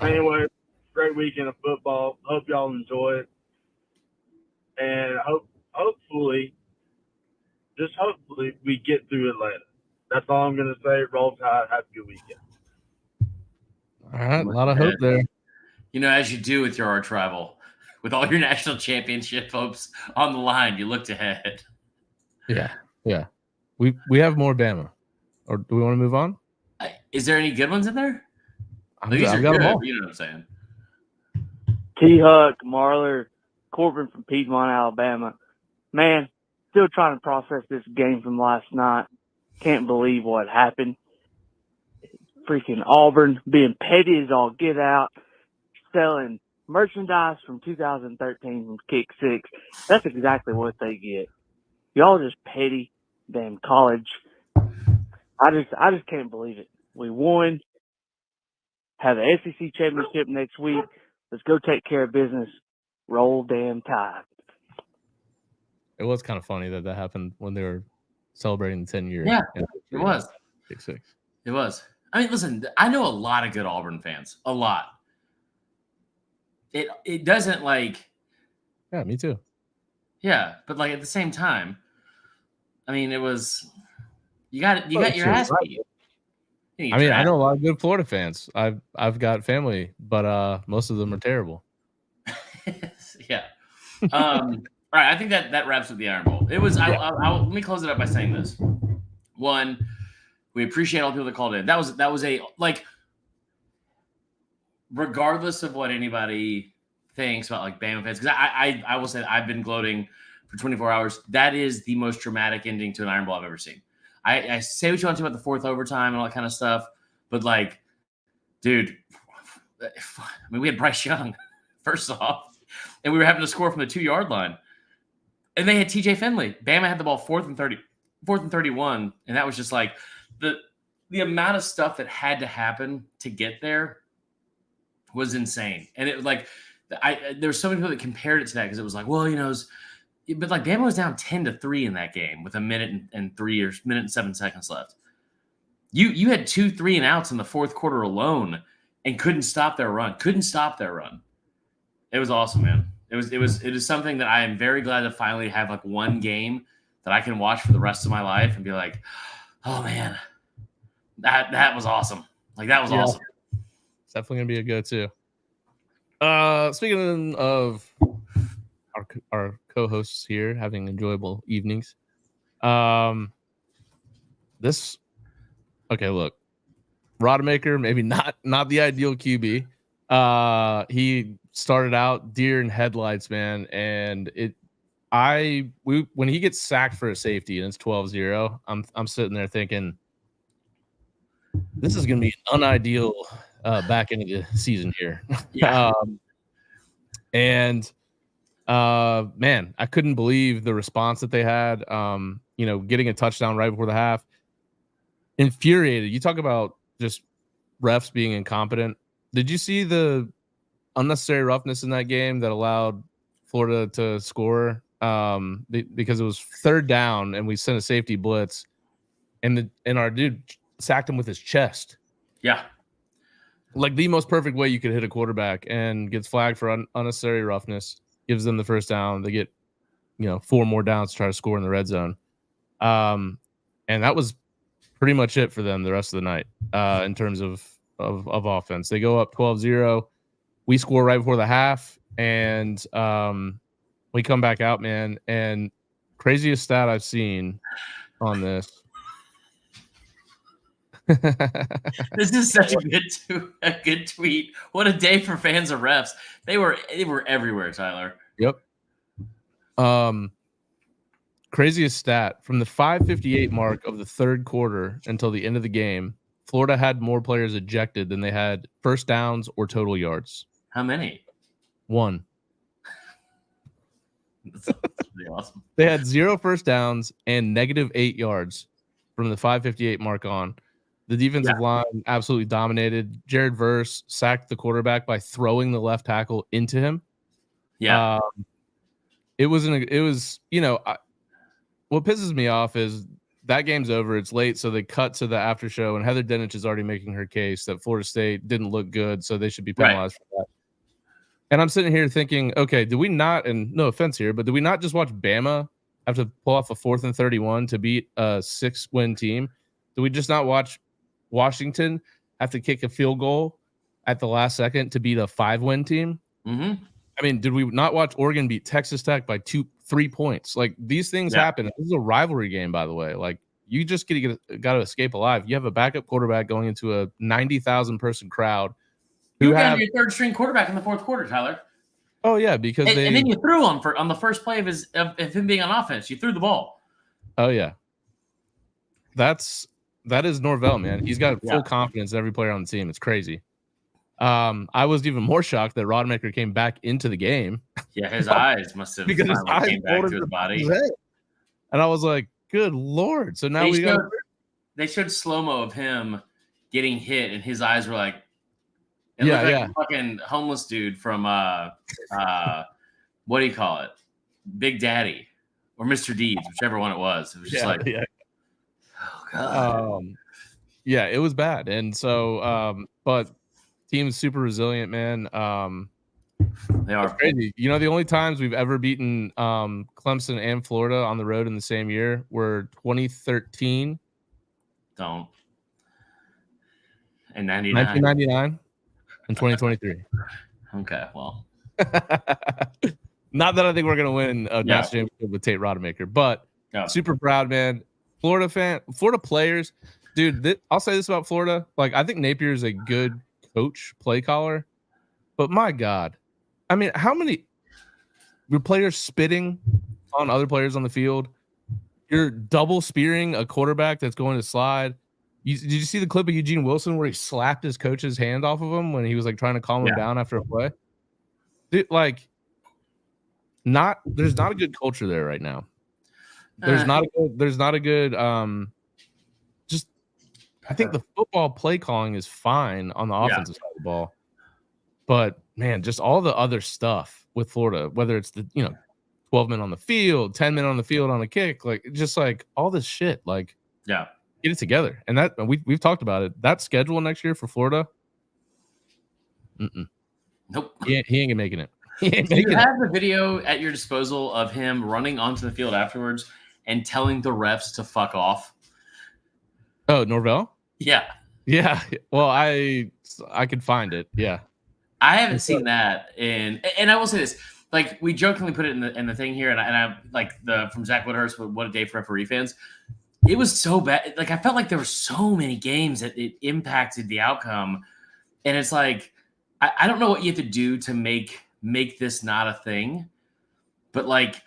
Anyway, great weekend of football. Hope y'all enjoy it. And hopefully, we get through Atlanta. That's all I'm going to say. Roll Tide. Have a good weekend. All right, a lot of hope there. You know, as you do with your arch rival, with all your national championship hopes on the line, you looked ahead. Yeah. We have more Bama. Or do we want to move on? Is there any good ones in there? These are got good. them all. You know what I'm saying? Huck, Marler, Corbin from Piedmont, Alabama. Man, still trying to process this game from last night. Can't believe what happened. Freaking Auburn being petty as all get out, selling merchandise from 2013 from Kick Six. That's exactly what they get. Y'all just petty, damn college. I just can't believe it. We won. Have the SEC championship next week. Let's go take care of business. Roll damn Tide. It was kind of funny that happened when they were celebrating the 10-year. Yeah, it was. Kick Six. It was. I mean, listen, I know a lot of good Auburn fans. A lot. It doesn't like. Yeah, me too. Yeah, but like at the same time, I mean, it was. You got your ass beat. I mean, I know a lot of good Florida fans. I've got family, but most of them are terrible. Yeah. All right, I think that wraps up the Iron Bowl. It was. Let me close it up by saying this. One, we appreciate all the people that called in. That was a like. Regardless of what anybody thinks about like Bama fans, because I will say that I've been gloating for 24 hours. That is the most dramatic ending to an Iron Bowl I've ever seen. I say what you want to about the fourth overtime and all that kind of stuff, but like, dude, I mean, we had Bryce Young first off, and we were having to score from the 2-yard line, and they had TJ Finley. Bama had the ball 4th and 31, and that was just like the amount of stuff that had to happen to get there was insane. And it was like, there were so many people that compared it to that because it was like, well, but like Bama was down 10-3 in that game with a minute and 7 seconds left. You had 2 3 and outs in the fourth quarter alone and couldn't stop their run. It was awesome, man. It is something that I am very glad to finally have like one game that I can watch for the rest of my life and be like, oh man, that was awesome. Like that was awesome. It's definitely gonna be a go-to. Speaking of our co-hosts here having enjoyable evenings, look, Rodemaker, maybe not the ideal QB. He started out deer in headlights, man, and when he gets sacked for a safety and it's 12-0, I'm sitting there thinking this is gonna be an unideal back into the season here. Yeah. Man, I couldn't believe the response that they had. Getting a touchdown right before the half. Infuriated. You talk about just refs being incompetent. Did you see the unnecessary roughness in that game that allowed Florida to score? Because it was 3rd down and we sent a safety blitz, and our dude sacked him with his chest. Yeah. Like the most perfect way you could hit a quarterback, and gets flagged for unnecessary roughness, gives them the first down. They get, 4 more downs to try to score in the red zone. And that was pretty much it for them the rest of the night in terms of offense. They go up 12-0. We score right before the half, and we come back out, man. And craziest stat I've seen on this. This is such a good tweet. What a day for fans of refs. They were everywhere, Tyler. Yep. Craziest stat from the 5:58 mark of the third quarter until the end of the game, Florida had more players ejected than they had first downs or total yards. How many? 1. That's pretty awesome. They had 0 first downs and -8 yards from the 5:58 mark on. The defensive line absolutely dominated. Jared Verse sacked the quarterback by throwing the left tackle into him. Yeah. What pisses me off is that game's over. It's late, so they cut to the after show, and Heather Dinich is already making her case that Florida State didn't look good, so they should be penalized for that. And I'm sitting here thinking, okay, did we not, and no offense here, but did we not just watch Bama have to pull off a 4th and 31 to beat a 6-win team? Did we just not watch Washington have to kick a field goal at the last second to beat a 5-win team? Mm-hmm. I mean, did we not watch Oregon beat Texas Tech by 3 points? Like, these things happen. This is a rivalry game, by the way. Like, you just got to escape alive. You have a backup quarterback going into a 90,000 person crowd. You got your 3rd string quarterback in the fourth quarter, Tyler. Oh yeah, because and then you threw him on the first play of him being on offense. You threw the ball. Oh yeah, that is Norvell, man. He's got full confidence in every player on the team. It's crazy. I was even more shocked that Rodemaker came back into the game. Yeah, his eyes must have because his eyes came back to his body. And I was like, good Lord. So now they showed slow-mo of him getting hit, and his eyes were like, it looked like a fucking homeless dude from what do you call it? Big Daddy or Mr. Deeds, whichever one it was. It was just oh God. Yeah, it was bad. And so but team's super resilient, man. They are crazy. You know, the only times we've ever beaten Clemson and Florida on the road in the same year were 2013. Don't. And 99. 1999 and 2023. Okay, well. Not that I think we're going to win a national championship with Tate Rodemaker, but super proud, man. Florida players. Dude, I'll say this about Florida. Like, I think Napier is a good coach, play caller, but my God, I mean, how many your players spitting on other players on the field? You're double spearing a quarterback that's going to slide. Did you see the clip of Eugene Wilson where he slapped his coach's hand off of him when he was like trying to calm him down after a play? Dude, like, there's not a good culture there right now. There's not a good just I think the football play calling is fine on the offensive side of the ball. But man, just all the other stuff with Florida, whether it's the 12 men on the field, 10 men on the field on a kick, like just like all this shit, like get it together. And that we've talked about it. That schedule next year for Florida, nope, he ain't making it. Do you have the video at your disposal of him running onto the field afterwards and telling the refs to fuck off? Oh, Norvell? Yeah. Well, I could find it. Yeah. I haven't seen that, and I will say this: like we jokingly put it in the thing here, and I like from Zach Woodhurst, what a day for referee fans. It was so bad. Like I felt like there were so many games that it impacted the outcome, and it's like I don't know what you have to do to make this not a thing, but like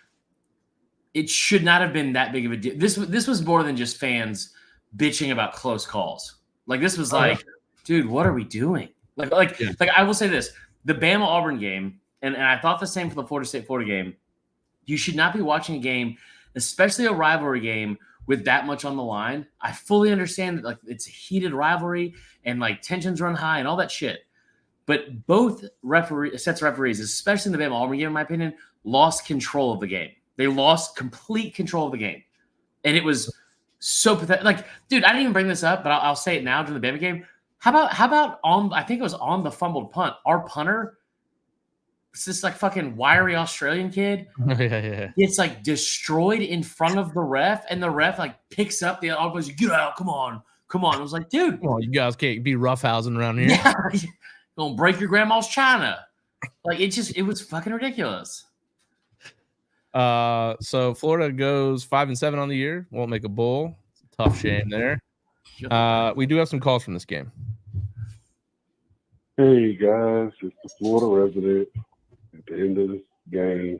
it should not have been that big of a deal. This was more than just fans bitching about close calls. Like this was dude, what are we doing? Like I will say this: the Bama Auburn game, and I thought the same for the Florida State Florida game. You should not be watching a game, especially a rivalry game, with that much on the line. I fully understand that like it's a heated rivalry and like tensions run high and all that shit. But both sets of referees, especially in the Bama Auburn game, in my opinion, lost control of the game. They lost complete control of the game, and it was so pathetic. Like, dude, I didn't even bring this up, but I'll say it now during the Bama game. How about on? I think it was on the fumbled punt. Our punter, it's this like fucking wiry Australian kid. It's like destroyed in front of the ref, and the ref like picks up the other goes, "Get out! Come on!" I was like, dude, come on, you guys can't be roughhousing around here. Yeah, gonna break your grandma's china. Like it was fucking ridiculous. So Florida goes 5-7 on the year. Won't make a bowl. It's a tough shame there. We do have some calls from this game. Hey guys, it's the Florida resident at the end of this game.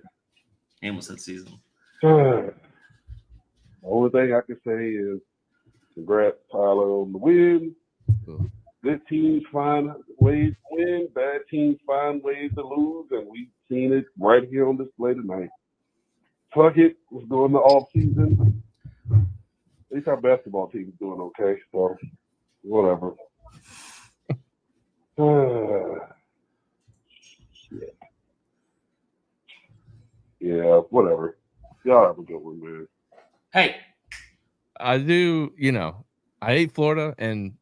Almost that season. The only thing I can say is congrats, Tyler, on the win. Good teams find ways to win, bad teams find ways to lose, and we've seen it right here on display tonight. Fuck it, let's go in the off season. At least our basketball team is doing okay, so whatever. Yeah, whatever. Y'all have a good one, man. Hey, I do. I hate Florida, and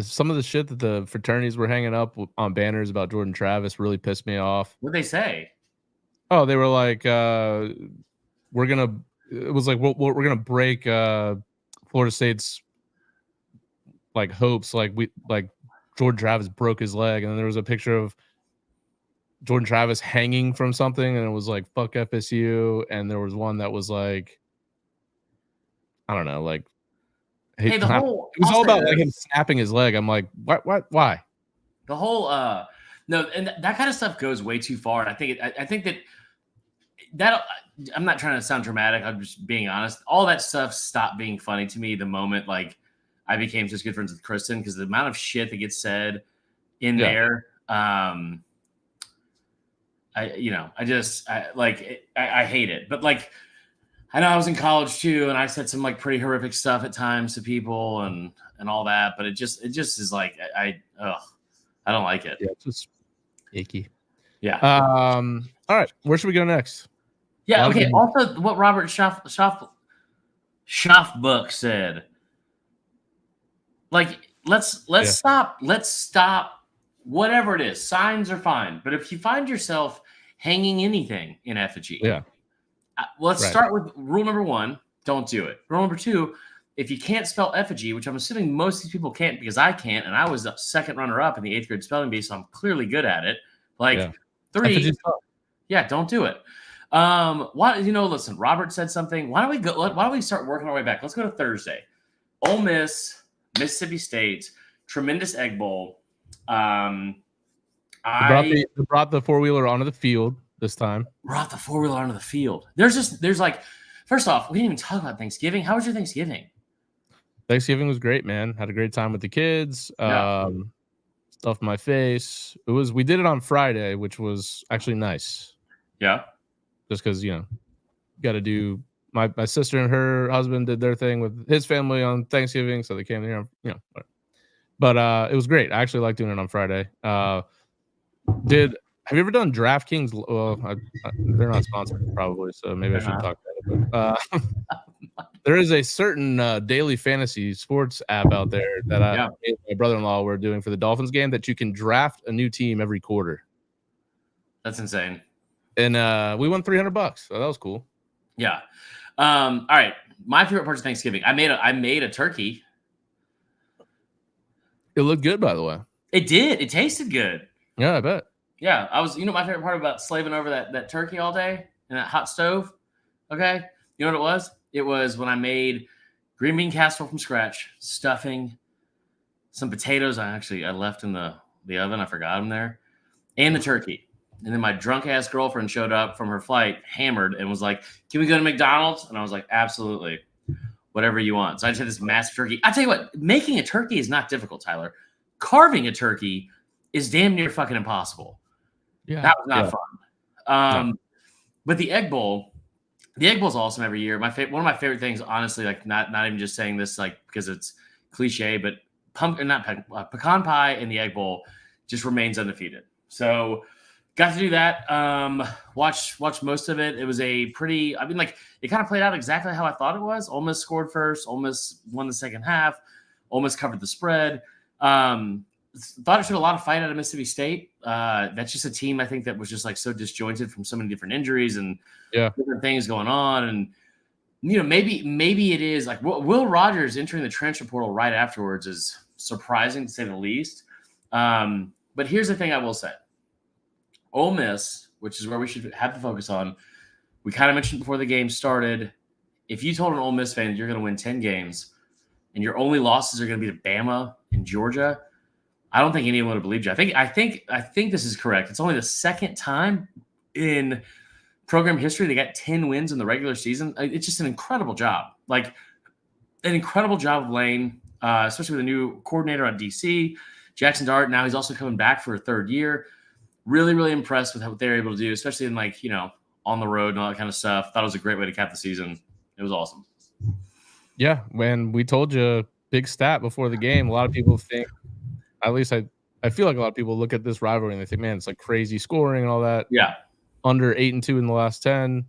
some of the shit that the fraternities were hanging up on banners about Jordan Travis really pissed me off. What'd they say? Oh, they were like, we're gonna break Florida State's like hopes. Like Jordan Travis broke his leg, and then there was a picture of Jordan Travis hanging from something, and it was like fuck FSU, and there was one that was like, I don't know, like hey, it was all about like him snapping his leg. I'm like, what? Why? The whole No, and that kind of stuff goes way too far. And I think that I'm not trying to sound dramatic. I'm just being honest. All that stuff stopped being funny to me the moment like I became just good friends with Kristen, because the amount of shit that gets said in there. I hate it. But like, I know I was in college too, and I said some like pretty horrific stuff at times to people and all that. But it just is like I don't like it. Yeah, it's just icky. Yeah. All right, where should we go next? Yeah. Okay. Also, what Robert Schaffbuck said. Like, let's stop. Let's stop. Whatever it is, signs are fine. But if you find yourself hanging anything in effigy, let's start with rule number 1: don't do it. Rule number 2: if you can't spell effigy, which I'm assuming most of these people can't because I can't, and I was the second runner-up in the 8th grade spelling bee, so I'm clearly good at it. Like 3, don't do it. Listen, Robert said something. Why don't we start working our way back? Let's go to Thursday. Ole Miss, Mississippi State, tremendous Egg Bowl. Brought the 4-wheeler onto the field this time. Brought the 4-wheeler onto the field. There's like, first off, we didn't even talk about Thanksgiving. How was your Thanksgiving? Thanksgiving was great, man. Had a great time with the kids. Stuffed my face. We did it on Friday, which was actually nice. Yeah. Just because, got to do my sister and her husband did their thing with his family on Thanksgiving, so they came here, But it was great. I actually like doing it on Friday. Have you ever done DraftKings? Well, they're not sponsored probably, so maybe I should talk about it. But, there is a certain daily fantasy sports app out there that I and my brother-in-law were doing for the Dolphins game that you can draft a new team every quarter. That's insane. And we won $300, so that was cool. Yeah. All right. My favorite part of Thanksgiving. I made a turkey. It looked good, by the way. It did. It tasted good. Yeah, I bet. Yeah, I was. My favorite part about slaving over that turkey all day in that hot stove. Okay, you know what it was? It was when I made green bean casserole from scratch, stuffing, some potatoes. I left in the oven. I forgot them there, and the turkey. And then my drunk ass girlfriend showed up from her flight, hammered, and was like, "Can we go to McDonald's?" And I was like, "Absolutely, whatever you want." So I just had this massive turkey. I tell you what, making a turkey is not difficult, Tyler. Carving a turkey is damn near fucking impossible. Yeah, that was not fun. But the Egg Bowl is awesome every year. One of my favorite things, honestly, like not even just saying this like because it's cliche, but pecan pie and the Egg Bowl just remains undefeated. So got to do that. Watched most of it. It was it kind of played out exactly how I thought it was. Ole Miss scored first. Ole Miss won the second half. Ole Miss covered the spread. Thought it showed a lot of fight out of Mississippi State. That's just a team I think that was just like so disjointed from so many different injuries and different things going on. And maybe it is like Will Rogers entering the transfer portal right afterwards is surprising to say the least. But here's the thing I will say. Ole Miss, which is where we should have the focus on, we kind of mentioned before the game started, if you told an Ole Miss fan that you're going to win 10 games and your only losses are going to be to Bama and Georgia, I don't think anyone would have believed you. I think this is correct. It's only the second time in program history they got 10 wins in the regular season. It's just an incredible job. Like an incredible job of Lane, especially with a new coordinator on DC, Jackson Dart. Now he's also coming back for a third year. Really, really impressed with what they're able to do, especially in on the road and all that kind of stuff. Thought it was a great way to cap the season. It was awesome. Yeah, when we told you big stat before the game, a lot of people think, at least I feel like a lot of people look at this rivalry and they think, man, it's like crazy scoring and all that. Yeah. Under 8-2 in the last 10,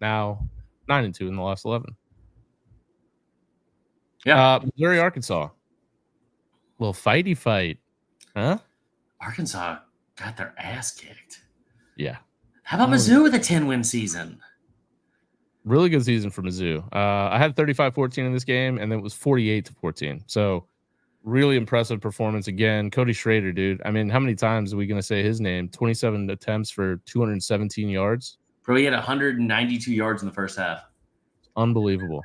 now 9-2 in the last 11. Yeah. Missouri, Arkansas. Little fighty fight. Huh? Arkansas got their ass kicked. Yeah. How about Mizzou with a 10-win season? Really good season for Mizzou. I had 35-14 in this game, and then it was 48-14. So really impressive performance again. Cody Schrader, dude. I mean, how many times are we going to say his name? 27 attempts for 217 yards. Bro, he had 192 yards in the first half. Unbelievable.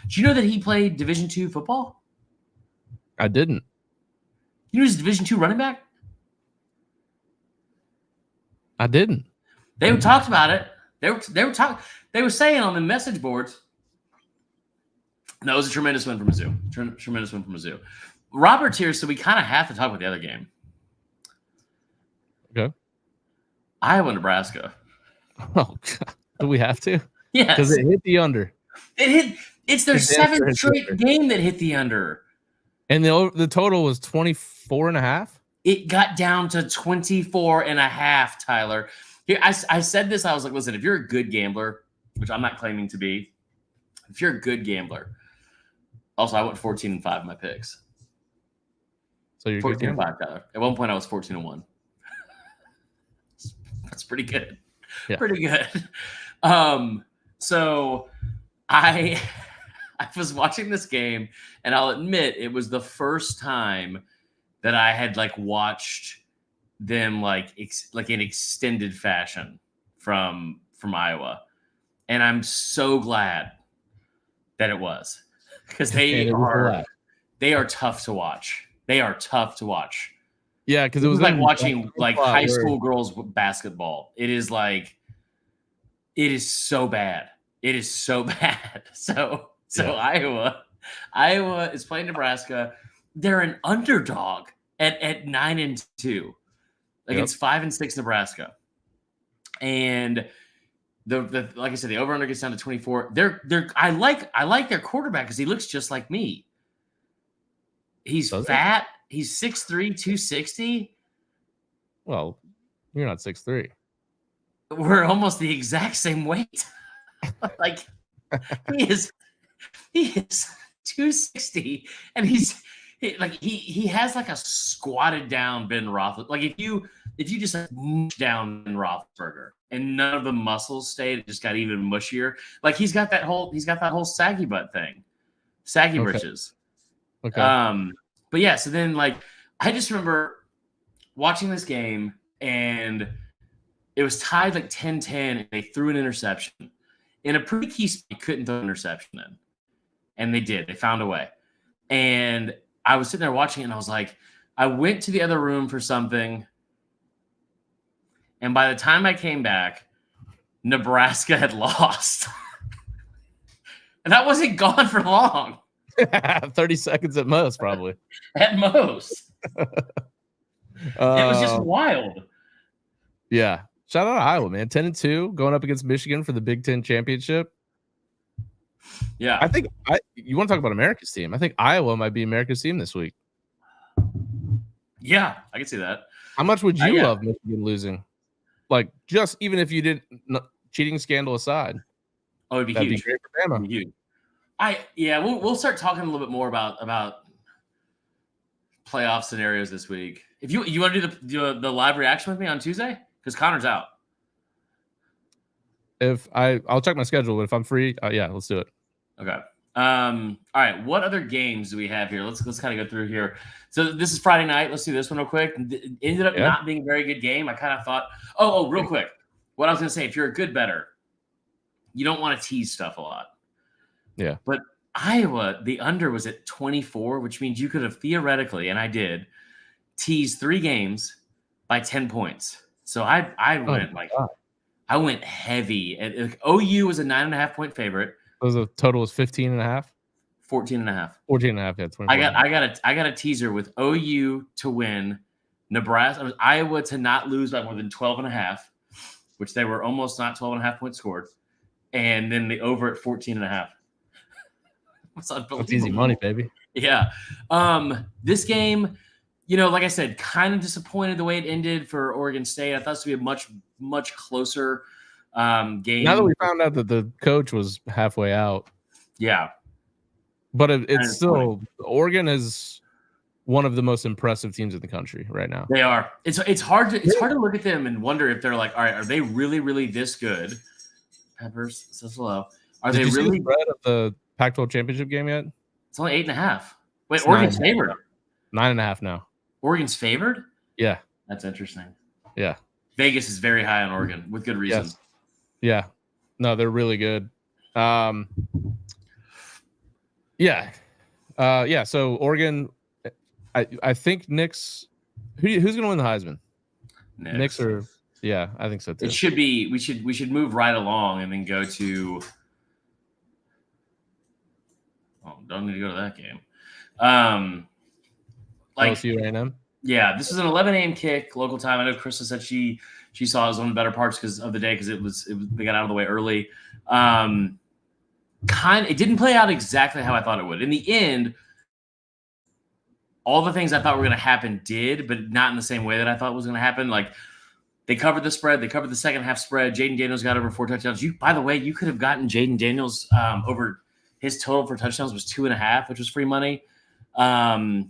Do you know that he played Division II football? I didn't. You know he's a Division II running back? I didn't. They talked about it. They were saying on the message boards. That was a tremendous win from Mizzou. Tremendous win from Mizzou. Robert's here, so we kind of have to talk about the other game. Okay. Iowa, Nebraska. Oh, God. Do we have to? Yes. Because it hit the under. It's their seventh straight game that hit the under. And the total was 24.5? It got down to 24.5, Tyler. Here, I said this. I was like, listen, if you're a good gambler, which I'm not claiming to be, if you're a good gambler, also I went 14-5 in my picks. So you're 14-5, Tyler. At one point, I was 14-1. That's pretty good. Yeah. Pretty good. So I was watching this game, and I'll admit it was the first time that I had watched them in extended fashion from Iowa, and I'm so glad that it was, because they are tough to watch. They are tough to watch. Yeah, because it was like watching high school girls basketball. It is so bad. It is so bad. So Iowa is playing Nebraska. They're an underdog at 9-2 against 5-6 Nebraska. And the like I said, the over-under gets down to 24. I like their quarterback because he looks just like me. He's fat. He's 6'3", 260. Well, you're not 6'3". We're almost the exact same weight. He is 260, and he has a squatted down Ben Roethlisberger. If you just mush down Ben Roethlisberger and none of the muscles stayed, it just got even mushier. He's got that whole saggy butt thing, saggy britches. Okay. But yeah, so then I just remember watching this game, and it was tied 10-10, and they threw an interception in a pretty key spot. They couldn't throw an interception in, and they did. They found a way. And I was sitting there watching it, and I was like, I went to the other room for something, and by the time I came back, Nebraska had lost. And I wasn't gone for long. 30 seconds at most, probably. At most. It was just wild. Yeah. Shout out to Iowa, man. 10-2, going up against Michigan for the Big Ten championship. Yeah. I think you want to talk about America's team. I think Iowa might be America's team this week. Yeah, I can see that. How much would you love Michigan losing? Just even if you didn't, cheating scandal aside. Oh, it'd be that'd huge. Be great for Bama. It'd be huge. We'll start talking a little bit more about playoff scenarios this week. If you want to do the live reaction with me on Tuesday, because Connor's out. I'll check my schedule, but if I'm free, let's do it. Okay. All right. What other games do we have here? Let's kind of go through here. So this is Friday night. Let's do this one real quick. It ended up not being a very good game. I kind of thought, real quick. What I was going to say, if you're a good bettor, you don't want to tease stuff a lot. Yeah. But Iowa, the under was at 24, which means you could have theoretically, and I did, teased 3 games by 10 points. So I went heavy. OU was a 9.5 point favorite. So the total was 15.5? 14.5. 14.5, yeah. 24. I got a teaser with OU to win, Nebraska, Iowa to not lose by more than 12.5, which they were almost not 12.5 points scored, and then the over at 14.5. That's unbelievable. That's easy money, baby. Yeah. This game, like I said, kind of disappointed the way it ended for Oregon State. I thought this would be a much, much closer game. Now that we found out that the coach was halfway out. Yeah. But it's still – Oregon is one of the most impressive teams in the country right now. They are. It's hard to look at them and wonder if they're all right, are they really, really this good? Peppers says hello. Did you see the spread of the Pac-12 championship game yet? It's only 8.5. Wait, Oregon's favored. 9.5 now. Oregon's favored? Yeah. That's interesting. Yeah. Vegas is very high on Oregon with good reason. Yes. Yeah. No, they're really good. So Oregon, I think Nick's who's going to win the Heisman? Nick's or Yeah, I think so too. It should be. We should move right along and then go to. Oh, don't need to go to that game. Like LSU A&M. Yeah, this is an 11 a.m. kick, local time. I know Krista said she saw it as one of the better parts because of the day because they got out of the way early. It didn't play out exactly how I thought it would. In the end, all the things I thought were going to happen did, but not in the same way that I thought was going to happen. Like they covered the spread, they covered the second half spread. Jaden Daniels got over 4 touchdowns. By the way, you could have gotten Jaden Daniels over his total for touchdowns was 2.5, which was free money. But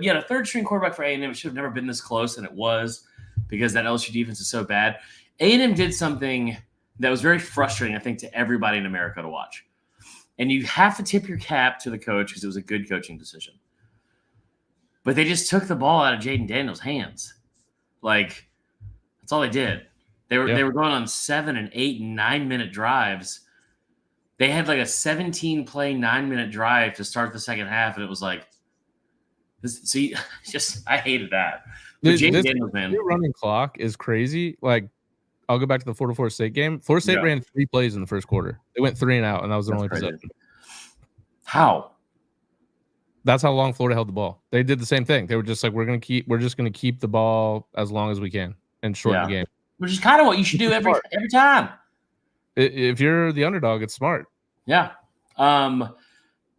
yet a third string quarterback for A&M, it should have never been this close, and it was because that LSU defense is so bad. A&M did something that was very frustrating, I think, to everybody in America to watch. And you have to tip your cap to the coach because it was a good coaching decision. But they just took the ball out of Jaden Daniels' hands. Like, that's all they did. They were going on 7 and 8 and 9 minute drives. They had like a 17-play 9-minute drive to start the second half, and it was like, I hated that. But Jaden Daniels, man, your running clock is crazy. Like, I'll go back to the Florida State game. Florida State ran 3 plays in the first quarter. They went 3 and out, and that was their only possession. How? That's how long Florida held the ball. They did the same thing. They were just like, we're just gonna keep the ball as long as we can and shorten the game. Which is kind of what you should do every time. If you're the underdog, it's smart. Yeah. But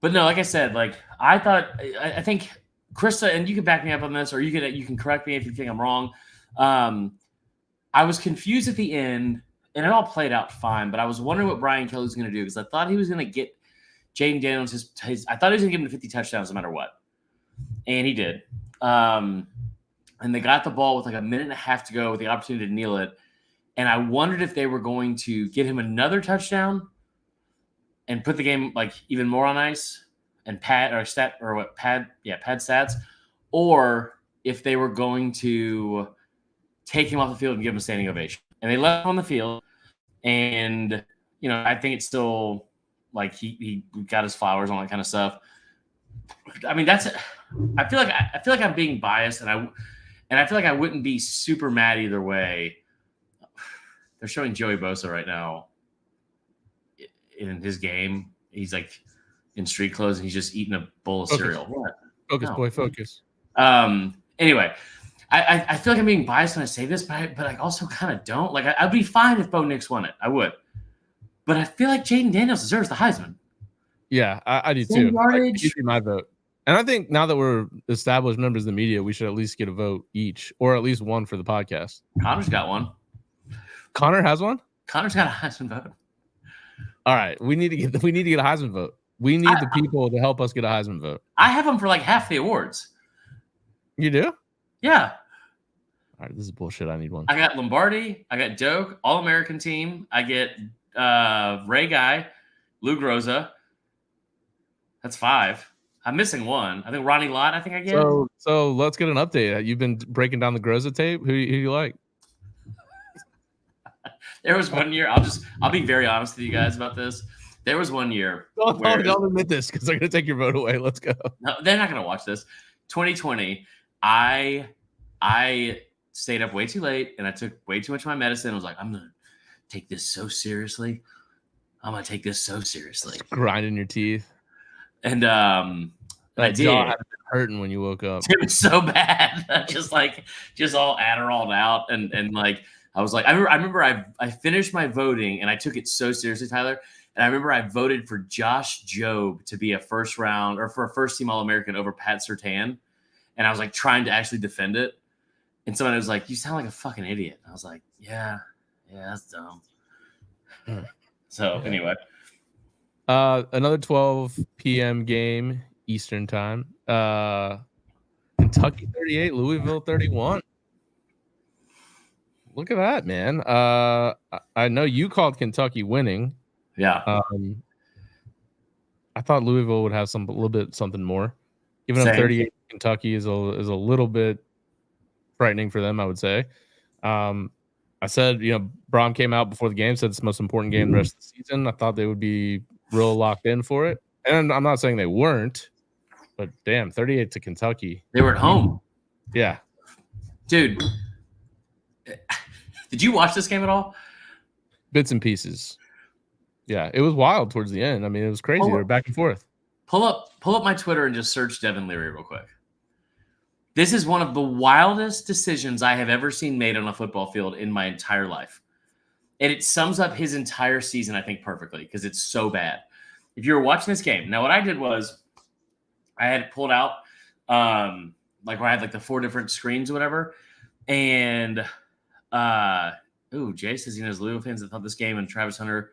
no, like I said, like I think Krista, and you can back me up on this, or you can correct me if you think I'm wrong. I was confused at the end, and it all played out fine, but I was wondering what Brian Kelly was going to do because I thought he was going to get Jaden Daniels I thought he was going to give him 50 touchdowns no matter what. And he did. And they got the ball with like a minute and a half to go with the opportunity to kneel it. And I wondered if they were going to get him another touchdown and put the game like even more on ice and pad stats, or if they were going to take him off the field and give him a standing ovation. And they left him on the field. And, I think it's still like he got his flowers and all that kind of stuff. I mean, I feel like I'm being biased, and I feel like I wouldn't be super mad either way. They're showing Joey Bosa right now in his game. He's like in street clothes and he's just eating a bowl of cereal. What? Focus, boy, focus. Anyway, I feel like I'm being biased when I say this, but I also kind of don't. Like, I'd be fine if Bo Nix won it. I would. But I feel like Jaden Daniels deserves the Heisman. Yeah, I do too. Like, my vote. And I think now that we're established members of the media, we should at least get a vote each, or at least one for the podcast. Connor's got one. Connor has one? Connor's got a Heisman vote. All right. We need to get a Heisman vote. We need the people to help us get a Heisman vote. I have them for like half the awards. You do? Yeah. All right, this is bullshit. I need one. I got Lombardi. I got Doak, All-American team. I get Ray Guy, Lou Groza. That's 5. I'm missing one. I think Ronnie Lott, I get. So let's get an update. You've been breaking down the Groza tape. Who do you like? There was one year. I'll be very honest with you guys about this. There was one year. Don't admit this because they're gonna take your vote away. Let's go. No, they're not gonna watch this. 2020. I stayed up way too late and I took way too much of my medicine. I was like, I'm gonna take this so seriously. Grinding your teeth. And I did. Jaw had been hurting when you woke up. It was so bad. just all Adderall out and like I was like, I remember I finished my voting and I took it so seriously, Tyler. And I remember I voted for Josh Jobe to be a first round or for a first team All-American over Pat Surtain. And I was like trying to actually defend it. And someone was like, you sound like a fucking idiot. And I was like, yeah, that's dumb. So anyway. Another 12 p.m. game Eastern time. Kentucky 38, Louisville 31. Look at that, man. I know you called Kentucky winning. Yeah. I thought Louisville would have a little bit something more. Even though 38 Kentucky is a little bit frightening for them, I would say. I said, Braum came out before the game, said it's the most important game the rest of the season. I thought they would be real locked in for it. And I'm not saying they weren't, but damn, 38 to Kentucky. They were at home. Yeah. Dude, did you watch this game at all? Bits and pieces. Yeah, it was wild towards the end. I mean, it was crazy. They were back and forth. Pull up my Twitter and just search Devin Leary real quick. This is one of the wildest decisions I have ever seen made on a football field in my entire life. And it sums up his entire season, I think, perfectly because it's so bad. If you were watching this game, now what I did was I had pulled out like where I had like the 4 different screens or whatever. And Jay says he knows Louisville fans that thought this game and Travis Hunter,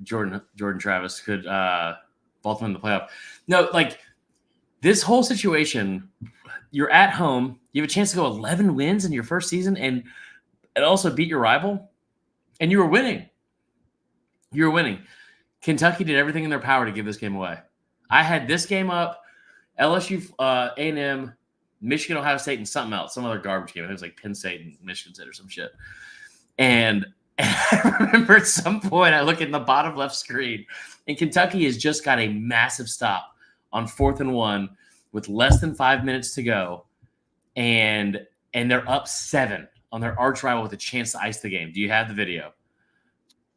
Jordan Travis could Baltimore in the playoff. No, like this whole situation, you're at home, you have a chance to go 11 wins in your first season and also beat your rival, and you were winning. You were winning. Kentucky did everything in their power to give this game away. I had this game up, LSU, A&M, Michigan, Ohio State, and something else, some other garbage game. I think it was like Penn State and Michigan State or some shit. And I remember at some point I look in the bottom left screen, and Kentucky has just got a massive stop on 4th and 1 with less than 5 minutes to go, and they're up 7 on their arch rival with a chance to ice the game. Do you have the video?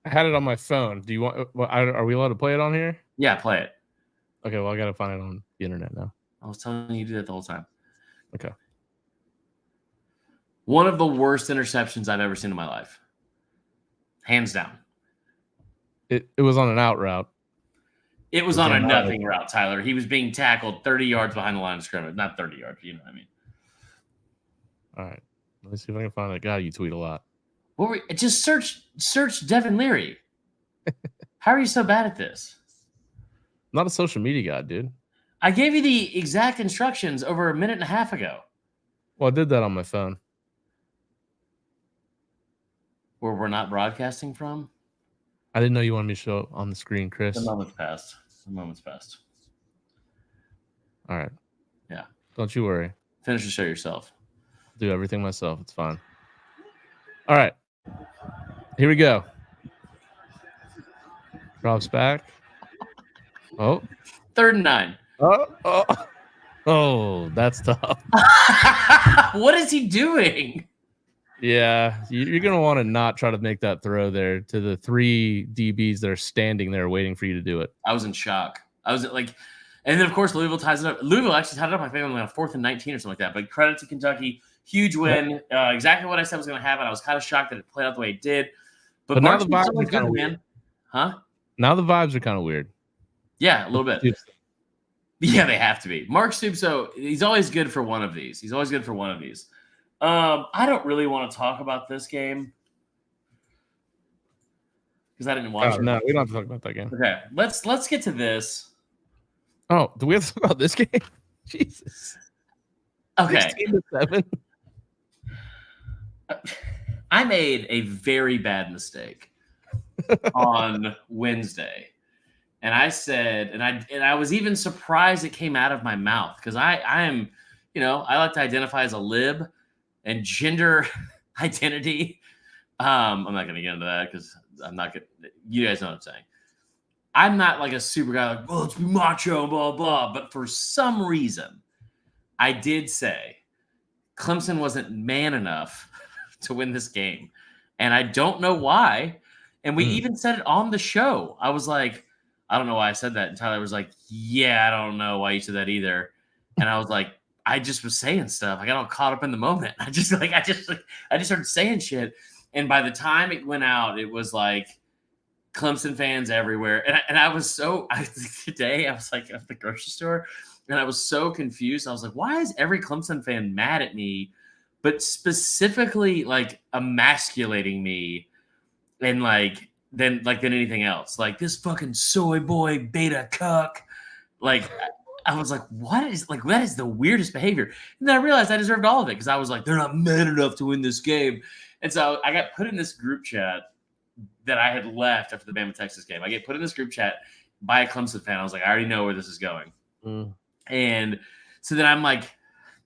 I had it on my phone. Do you want? Are we allowed to play it on here? Yeah, play it. Okay, well I gotta find it on the internet now. I was telling you to do that the whole time. Okay. One of the worst interceptions I've ever seen in my life. Hands down. It was on an out route. It was on a nothing route, Tyler. He was being tackled 30 yards behind the line of scrimmage. Not 30 yards, you know what I mean. All right. Let me see if I can find that guy. You tweet a lot. Just search Devin Leary. How are you so bad at this? I'm not a social media guy, dude. I gave you the exact instructions over a minute and a half ago. Well, I did that on my phone. Where we're not broadcasting from? I didn't know you wanted me to show up on the screen, Chris. The moment's passed. All right. Yeah. Don't you worry. Finish the show yourself. Do everything myself. It's fine. All right. Here we go. Drops back. Oh. 3rd and 9. Oh, that's tough. What is he doing? Yeah, you're going to want to not try to make that throw there to the 3 DBs that are standing there waiting for you to do it. I was in shock. I was like, and then of course Louisville ties it up. Louisville actually tied it up, I think, on like 4th and 19 or something like that. But credit to Kentucky, huge win. Exactly what I said was going to happen. I was kind of shocked that it played out the way it did. But now the vibes are kind of weird, man. Huh? Now the vibes are kind of weird. Yeah, a little bit. Yeah, they have to be. Mark Stoops, so he's always good for one of these. I don't really want to talk about this game because I didn't watch it. No, we don't have to talk about that game. Okay, let's get to this. Oh, do we have to talk about this game? Jesus. Okay. 16-7. I made a very bad mistake on Wednesday. And I said, and I was even surprised it came out of my mouth because I am, I like to identify as a lib and gender identity. I'm not going to get into that because I'm not going to, you guys know what I'm saying. I'm not like a super guy like, well, let's be macho, blah, blah. But for some reason, I did say Clemson wasn't man enough to win this game. And I don't know why. And we even said it on the show. I was like, I don't know why I said that. And Tyler was like, yeah, I don't know why you said that either. And I was like, I just was saying stuff. I got all caught up in the moment. I just started saying shit. And by the time it went out, it was like Clemson fans everywhere. And I was today I was like at the grocery store and I was so confused. I was like, why is every Clemson fan mad at me, but specifically like emasculating me and than anything else? Like this fucking soy boy beta cuck. Like I was like, that is the weirdest behavior. And then I realized I deserved all of it because I was like, they're not man enough to win this game. And so I got put in this group chat that I had left after the Bama Texas game. I get put in this group chat by a Clemson fan. I was like, I already know where this is going. And so then I'm like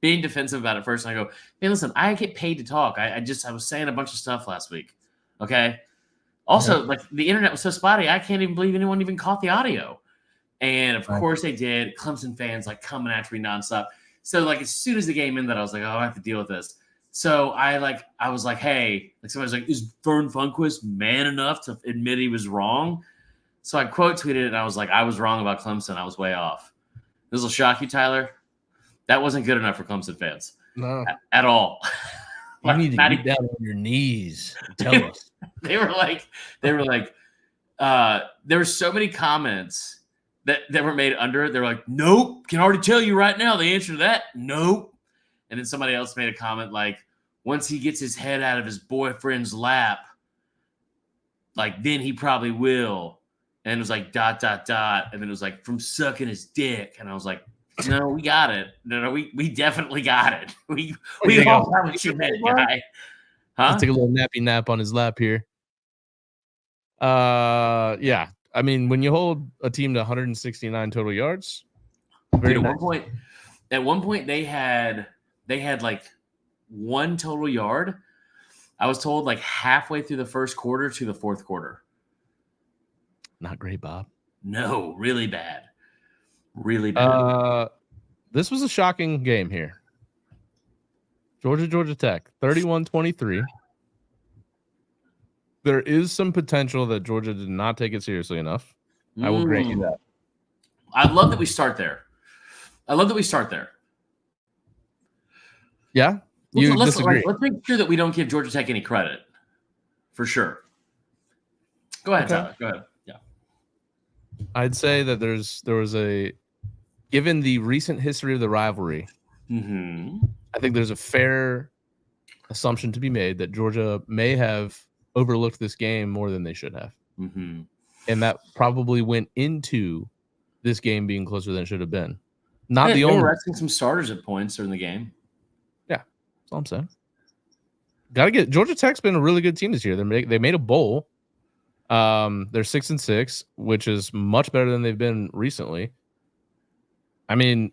being defensive about it first. And I go, hey, listen, I get paid to talk. I was saying a bunch of stuff last week. Okay. Also, like the internet was so spotty, I can't even believe anyone even caught the audio. And of course they did. Clemson fans like coming after me nonstop. So like as soon as the game ended, I was like, oh, I have to deal with this. So I was like, hey, like somebody's like, is Vern Funquist man enough to admit he was wrong? So I quote tweeted it and I was like, I was wrong about Clemson. I was way off. This will shock you, Tyler. That wasn't good enough for Clemson fans. No. At all. You need to get down on your knees and tell us. They were like, there were so many comments that were made under it. They were like, nope, can already tell you right now the answer to that. Nope. And then somebody else made a comment like, once he gets his head out of his boyfriend's lap, like then he probably will. And it was like ... And then it was like from sucking his dick. And I was like, no, we got it. No, we definitely got it. We all got what you meant, guy. Huh? Let's take a little nappy nap on his lap here. Yeah. I mean, when you hold a team to 169 total yards, very Dude, nice. At one point they had like one total yard. I was told like halfway through the first quarter to the fourth quarter. Not great, Bob. No, really bad. Really bad. This was a shocking game here. Georgia Tech, 31-23. There is some potential that Georgia did not take it seriously enough. I will grant you that. I love that we start there. Yeah? You disagree? Let's make sure that we don't give Georgia Tech any credit. For sure. Go ahead, Okay. Tyler. Go ahead. Yeah. I'd say that there was given the recent history of the rivalry, I think there's a fair assumption to be made that Georgia may have overlooked this game more than they should have. And that probably went into this game being closer than it should have been. Not the only. They were resting some starters at points during the game. Yeah, that's all I'm saying. Got to get Georgia Tech's been a really good team this year. They made a bowl. They're 6-6, which is much better than they've been recently. I mean,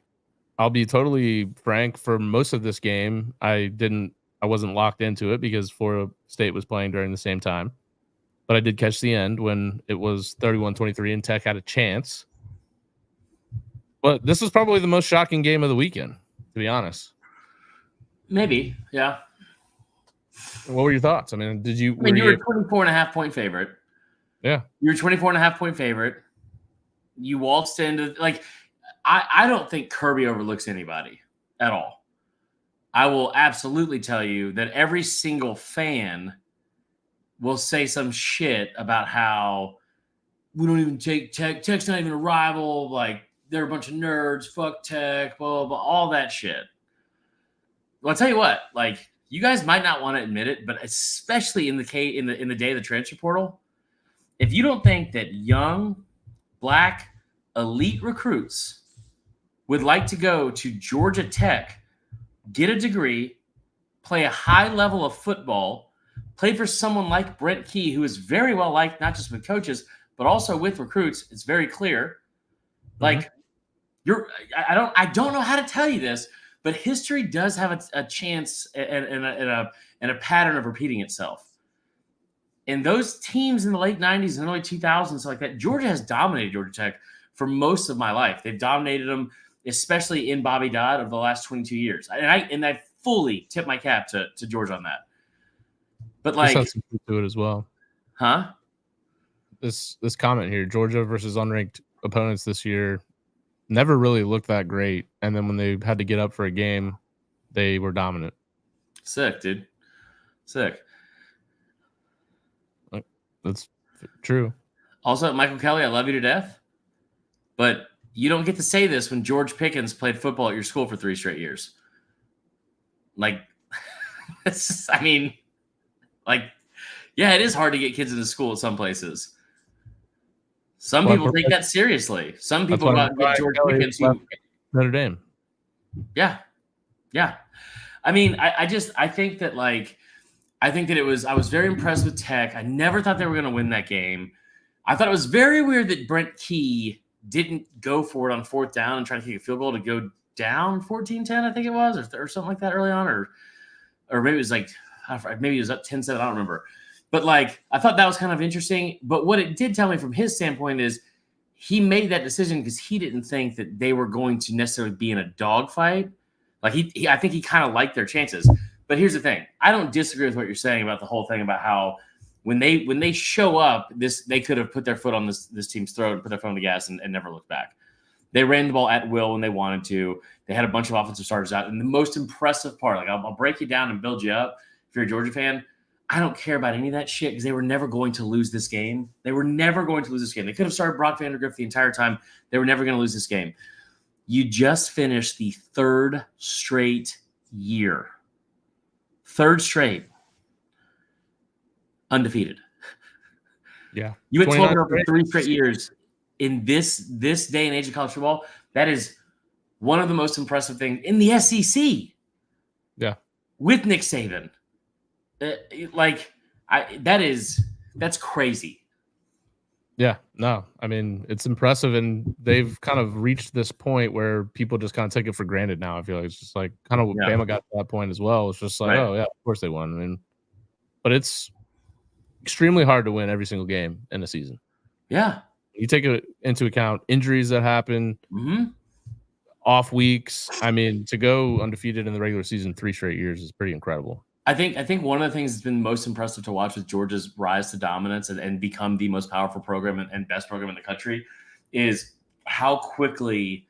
I'll be totally frank. For most of this game, I wasn't locked into it because Florida State was playing during the same time. But I did catch the end when it was 31-23 and Tech had a chance. But this was probably the most shocking game of the weekend, to be honest. Maybe, yeah. What were your thoughts? I mean, you were a 24.5 point favorite. Yeah. You're a 24.5 point favorite. You waltzed into like I don't think Kirby overlooks anybody at all. I will absolutely tell you that every single fan will say some shit about how we don't even take Tech. Tech's not even a rival. Like, they're a bunch of nerds. Fuck Tech. Blah, blah, blah. All that shit. Well, I'll tell you what. Like, you guys might not want to admit it, but especially in the day of the transfer portal, if you don't think that young, black, elite recruits would like to go to Georgia Tech, get a degree, play a high level of football, play for someone like Brent Key, who is very well liked, not just with coaches, but also with recruits. It's very clear. Like, I don't know how to tell you this, but history does have a chance and a pattern of repeating itself. And those teams in the late 90s and early 2000s, like that, Georgia has dominated Georgia Tech for most of my life. They've dominated them, especially in Bobby Dodd, over the last 22 years. And I fully tip my cap to Georgia on that. But like, this has some truth to it as well. Huh? This comment here, Georgia versus unranked opponents this year, never really looked that great. And then when they had to get up for a game, they were dominant. Sick, dude. Sick. That's true. Also, Michael Kelly, I love you to death. But you don't get to say this when George Pickens played football at your school for 3 straight years. Like, I mean, like, yeah, it is hard to get kids into school at some places. Some people take that seriously. Some people go out and get George Pickens. Notre Dame. Yeah. Yeah. I mean, I think that, like, I was very impressed with Tech. I never thought they were going to win that game. I thought it was very weird that Brent Key didn't go for it on 4th down and try to kick a field goal to go down 14-10, I think it was, or something like that early on, or maybe it was like, maybe it was up 10-7, I don't remember. But like, I thought that was kind of interesting. But what it did tell me from his standpoint is he made that decision because he didn't think that they were going to necessarily be in a dogfight. Like I think he kind of liked their chances. But here's the thing. I don't disagree with what you're saying about the whole thing about how when they show up, they could have put their foot on this team's throat and put their foot on the gas and never looked back. They ran the ball at will when they wanted to. They had a bunch of offensive starters out. And the most impressive part, like I'll break you down and build you up. If you're a Georgia fan, I don't care about any of that shit because they were never going to lose this game. They were never going to lose this game. They could have started Brock Vandergrift the entire time. They were never going to lose this game. You just finished the third straight year. Third straight. Undefeated. Yeah. You went 12-0 for 3 straight years in this day and age of college football. That is one of the most impressive things in the SEC. Yeah. With Nick Saban. That's crazy. Yeah, no, I mean, it's impressive, and they've kind of reached this point where people just kind of take it for granted now. I feel like it's just like kind of Bama got to that point as well. It's just like, oh, yeah, of course they won. I mean, but it's extremely hard to win every single game in a season. Yeah. You take it into account injuries that happen, off weeks. I mean, to go undefeated in the regular season 3 straight years is pretty incredible. I think one of the things that's been most impressive to watch with Georgia's rise to dominance and become the most powerful program and best program in the country is how quickly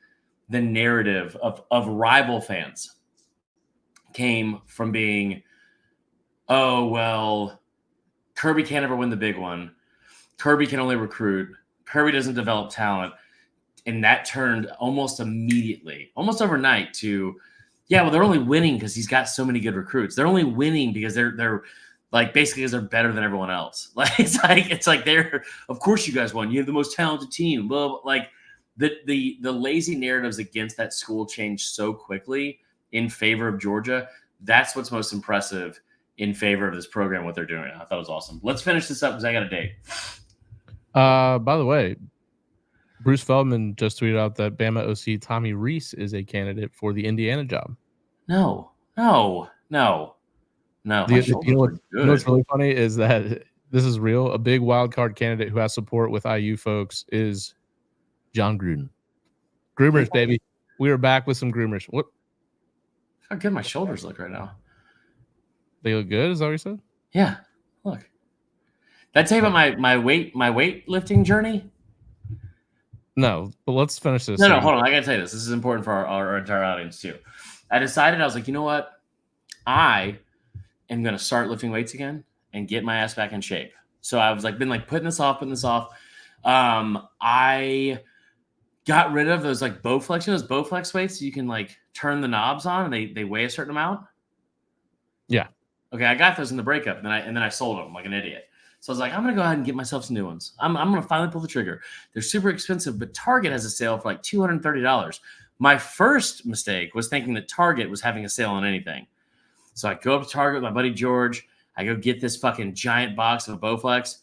the narrative of rival fans came from being, oh, well, Kirby can't ever win the big one. Kirby can only recruit. Kirby doesn't develop talent. And that turned almost immediately, almost overnight to, yeah, well, they're only winning because he's got so many good recruits. They're only winning because they're like basically because they're better than everyone else. Like it's like they're, of course you guys won. You have the most talented team. Blah, blah. Like the lazy narratives against that school changed so quickly in favor of Georgia. That's what's most impressive in favor of this program. What they're doing, I thought it was awesome. Let's finish this up because I got a date. By the way, Bruce Feldman just tweeted out that Bama OC Tommy Rees is a candidate for the Indiana job. No. You know what's really funny is that this is real. A big wild card candidate who has support with IU folks is John Gruden. Groomers, baby. We are back with some groomers. What? How good my shoulders look right now. They look good, is that what you said? Yeah. Look. Did I tell you about my weightlifting journey? No, but let's finish this. No, hold on. I got to tell you this. This is important for our entire audience, too. I decided, I was like, you know what? I am going to start lifting weights again and get my ass back in shape. So I was like, putting this off. I got rid of those like Bowflex, those Bowflex weights. You can like turn the knobs on and they weigh a certain amount. Yeah. Okay. I got those in the breakup and then I sold them like an idiot. So I was like, I'm going to go ahead and get myself some new ones. I'm going to finally pull the trigger. They're super expensive, but Target has a sale for like $230. My first mistake was thinking that Target was having a sale on anything. So I go up to Target with my buddy George. I go get this fucking giant box of Bowflex.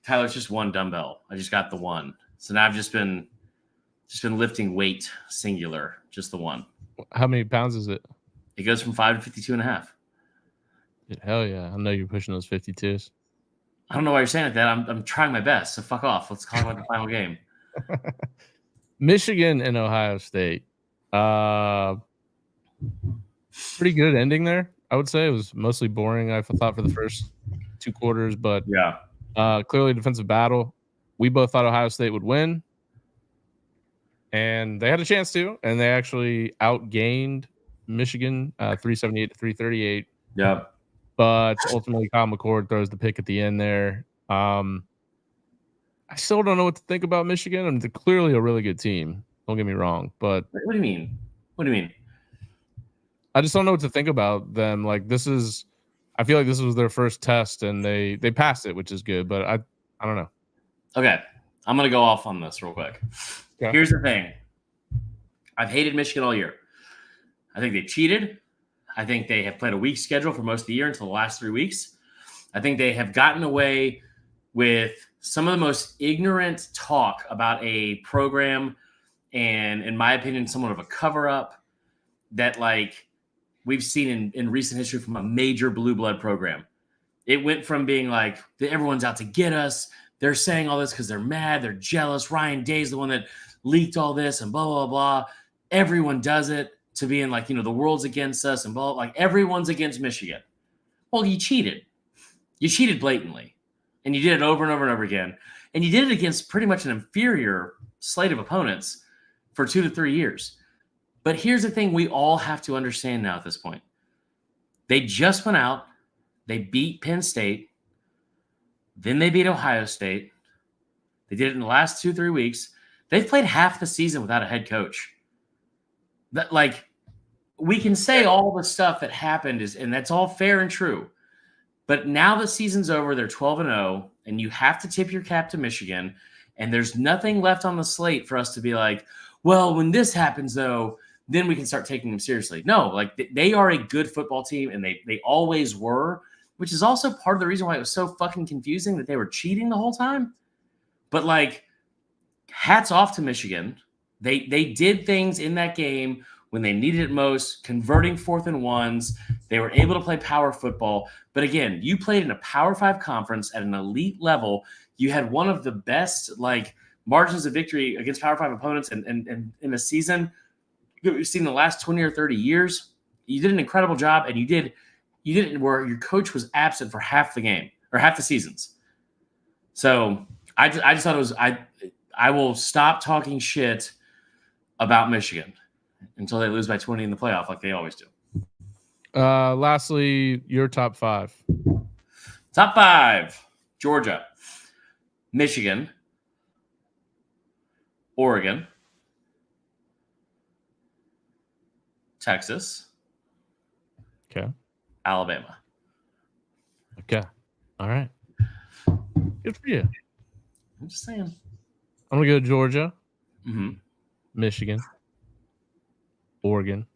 Tyler, it's just one dumbbell. I just got the one. So now I've just been lifting weight singular, just the one. How many pounds is it? It goes from 5 to 52.5. Hell yeah. I know you're pushing those 52s. I don't know why you're saying like that. I'm trying my best. So fuck off. Let's talk about the final game. Michigan and Ohio State. Pretty good ending there. I would say it was mostly boring. I thought for the first 2 quarters, but yeah, clearly a defensive battle. We both thought Ohio State would win, and they had a chance to, and they actually outgained Michigan 378 to 338. Yeah. But ultimately, Kyle McCord throws the pick at the end there. I still don't know what to think about Michigan. I mean, they're clearly a really good team. Don't get me wrong. But what do you mean? What do you mean? I just don't know what to think about them. Like I feel like this was their first test, and they passed it, which is good. But I don't know. Okay, I'm gonna go off on this real quick. Okay. Here's the thing. I've hated Michigan all year. I think they cheated. I think they have played a weak schedule for most of the year until the last 3 weeks. I think they have gotten away with some of the most ignorant talk about a program and, in my opinion, somewhat of a cover-up that, like, we've seen in recent history from a major blue blood program. It went from being like, everyone's out to get us. They're saying all this because they're mad. They're jealous. Ryan Day's the one that leaked all this and blah, blah, blah. Everyone does it. to being like, the world's against us and blah, like everyone's against Michigan. Well, you cheated. You cheated blatantly. And you did it over and over and over again. And you did it against pretty much an inferior slate of opponents for 2 to 3 years. But here's the thing we all have to understand now at this point. They just went out. They beat Penn State. Then they beat Ohio State. They did it in the last 2-3 weeks. They've played half the season without a head coach. That, like, we can say all the stuff that happened and that's all fair and true. But now the season's over. They're 12-0, and you have to tip your cap to Michigan. And there's nothing left on the slate for us to be like, well, when this happens, though, then we can start taking them seriously. No, like they are a good football team, and they always were, which is also part of the reason why it was so fucking confusing that they were cheating the whole time. But, like, hats off to Michigan. They did things in that game when they needed it most, converting 4th and 1s. They were able to play power football. But again, you played in a Power 5 conference at an elite level. You had one of the best, like, margins of victory against Power 5 opponents and in a season that we've seen in the last 20 or 30 years. You did an incredible job, and you did it where your coach was absent for half the game or half the seasons. So I just thought it was I will stop talking shit about Michigan until they lose by 20 in the playoff like they always do. Lastly, your top 5. Top 5. Georgia, Michigan, Oregon, Texas. Okay. Alabama. Okay. All right. Good for you. I'm just saying. I'm going to go Georgia, Mm-hmm. Michigan, Oregon.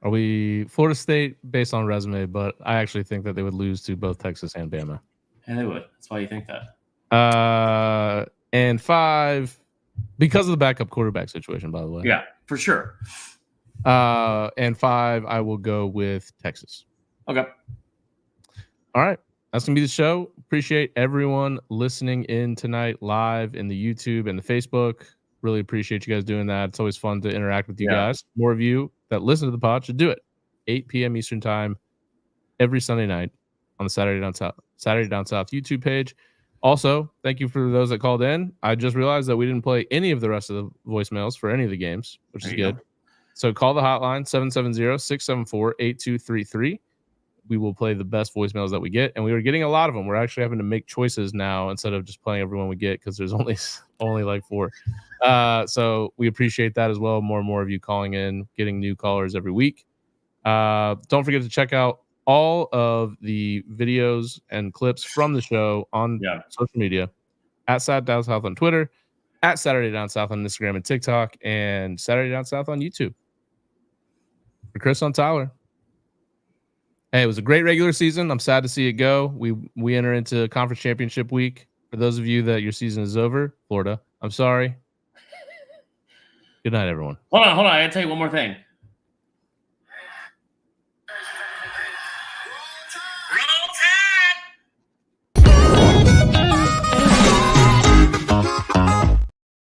Are we Florida State based on resume, but I actually think that they would lose to both Texas and Bama. And they would. That's why you think that. And 5, because of the backup quarterback situation, by the way. Yeah, for sure. And 5, I will go with Texas. Okay. All right. That's going to be the show. Appreciate everyone listening in tonight live in the YouTube and the Facebook. Really appreciate you guys doing that. It's always fun to interact with you guys. More of you that listen to the pod should do it. 8 p.m. Eastern time every Sunday night on the Saturday Down South YouTube page. Also, thank you for those that called in. I just realized that we didn't play any of the rest of the voicemails for any of the games, which is good. So call the hotline 770-674-8233. We will play the best voicemails that we get, and we were getting a lot of them. We're actually having to make choices now instead of just playing everyone we get because there's only like 4. So we appreciate that as well. More and more of you calling in, getting new callers every week. Don't forget to check out all of the videos and clips from the show on social media at Saturday Down South on Twitter, at Saturday Down South on Instagram and TikTok, and Saturday Down South on YouTube. For Chris on Tyler. Hey, it was a great regular season. I'm sad to see it go. We enter into conference championship week. For those of you that your season is over, Florida, I'm sorry. Good night, everyone. Hold on. I got to tell you one more thing.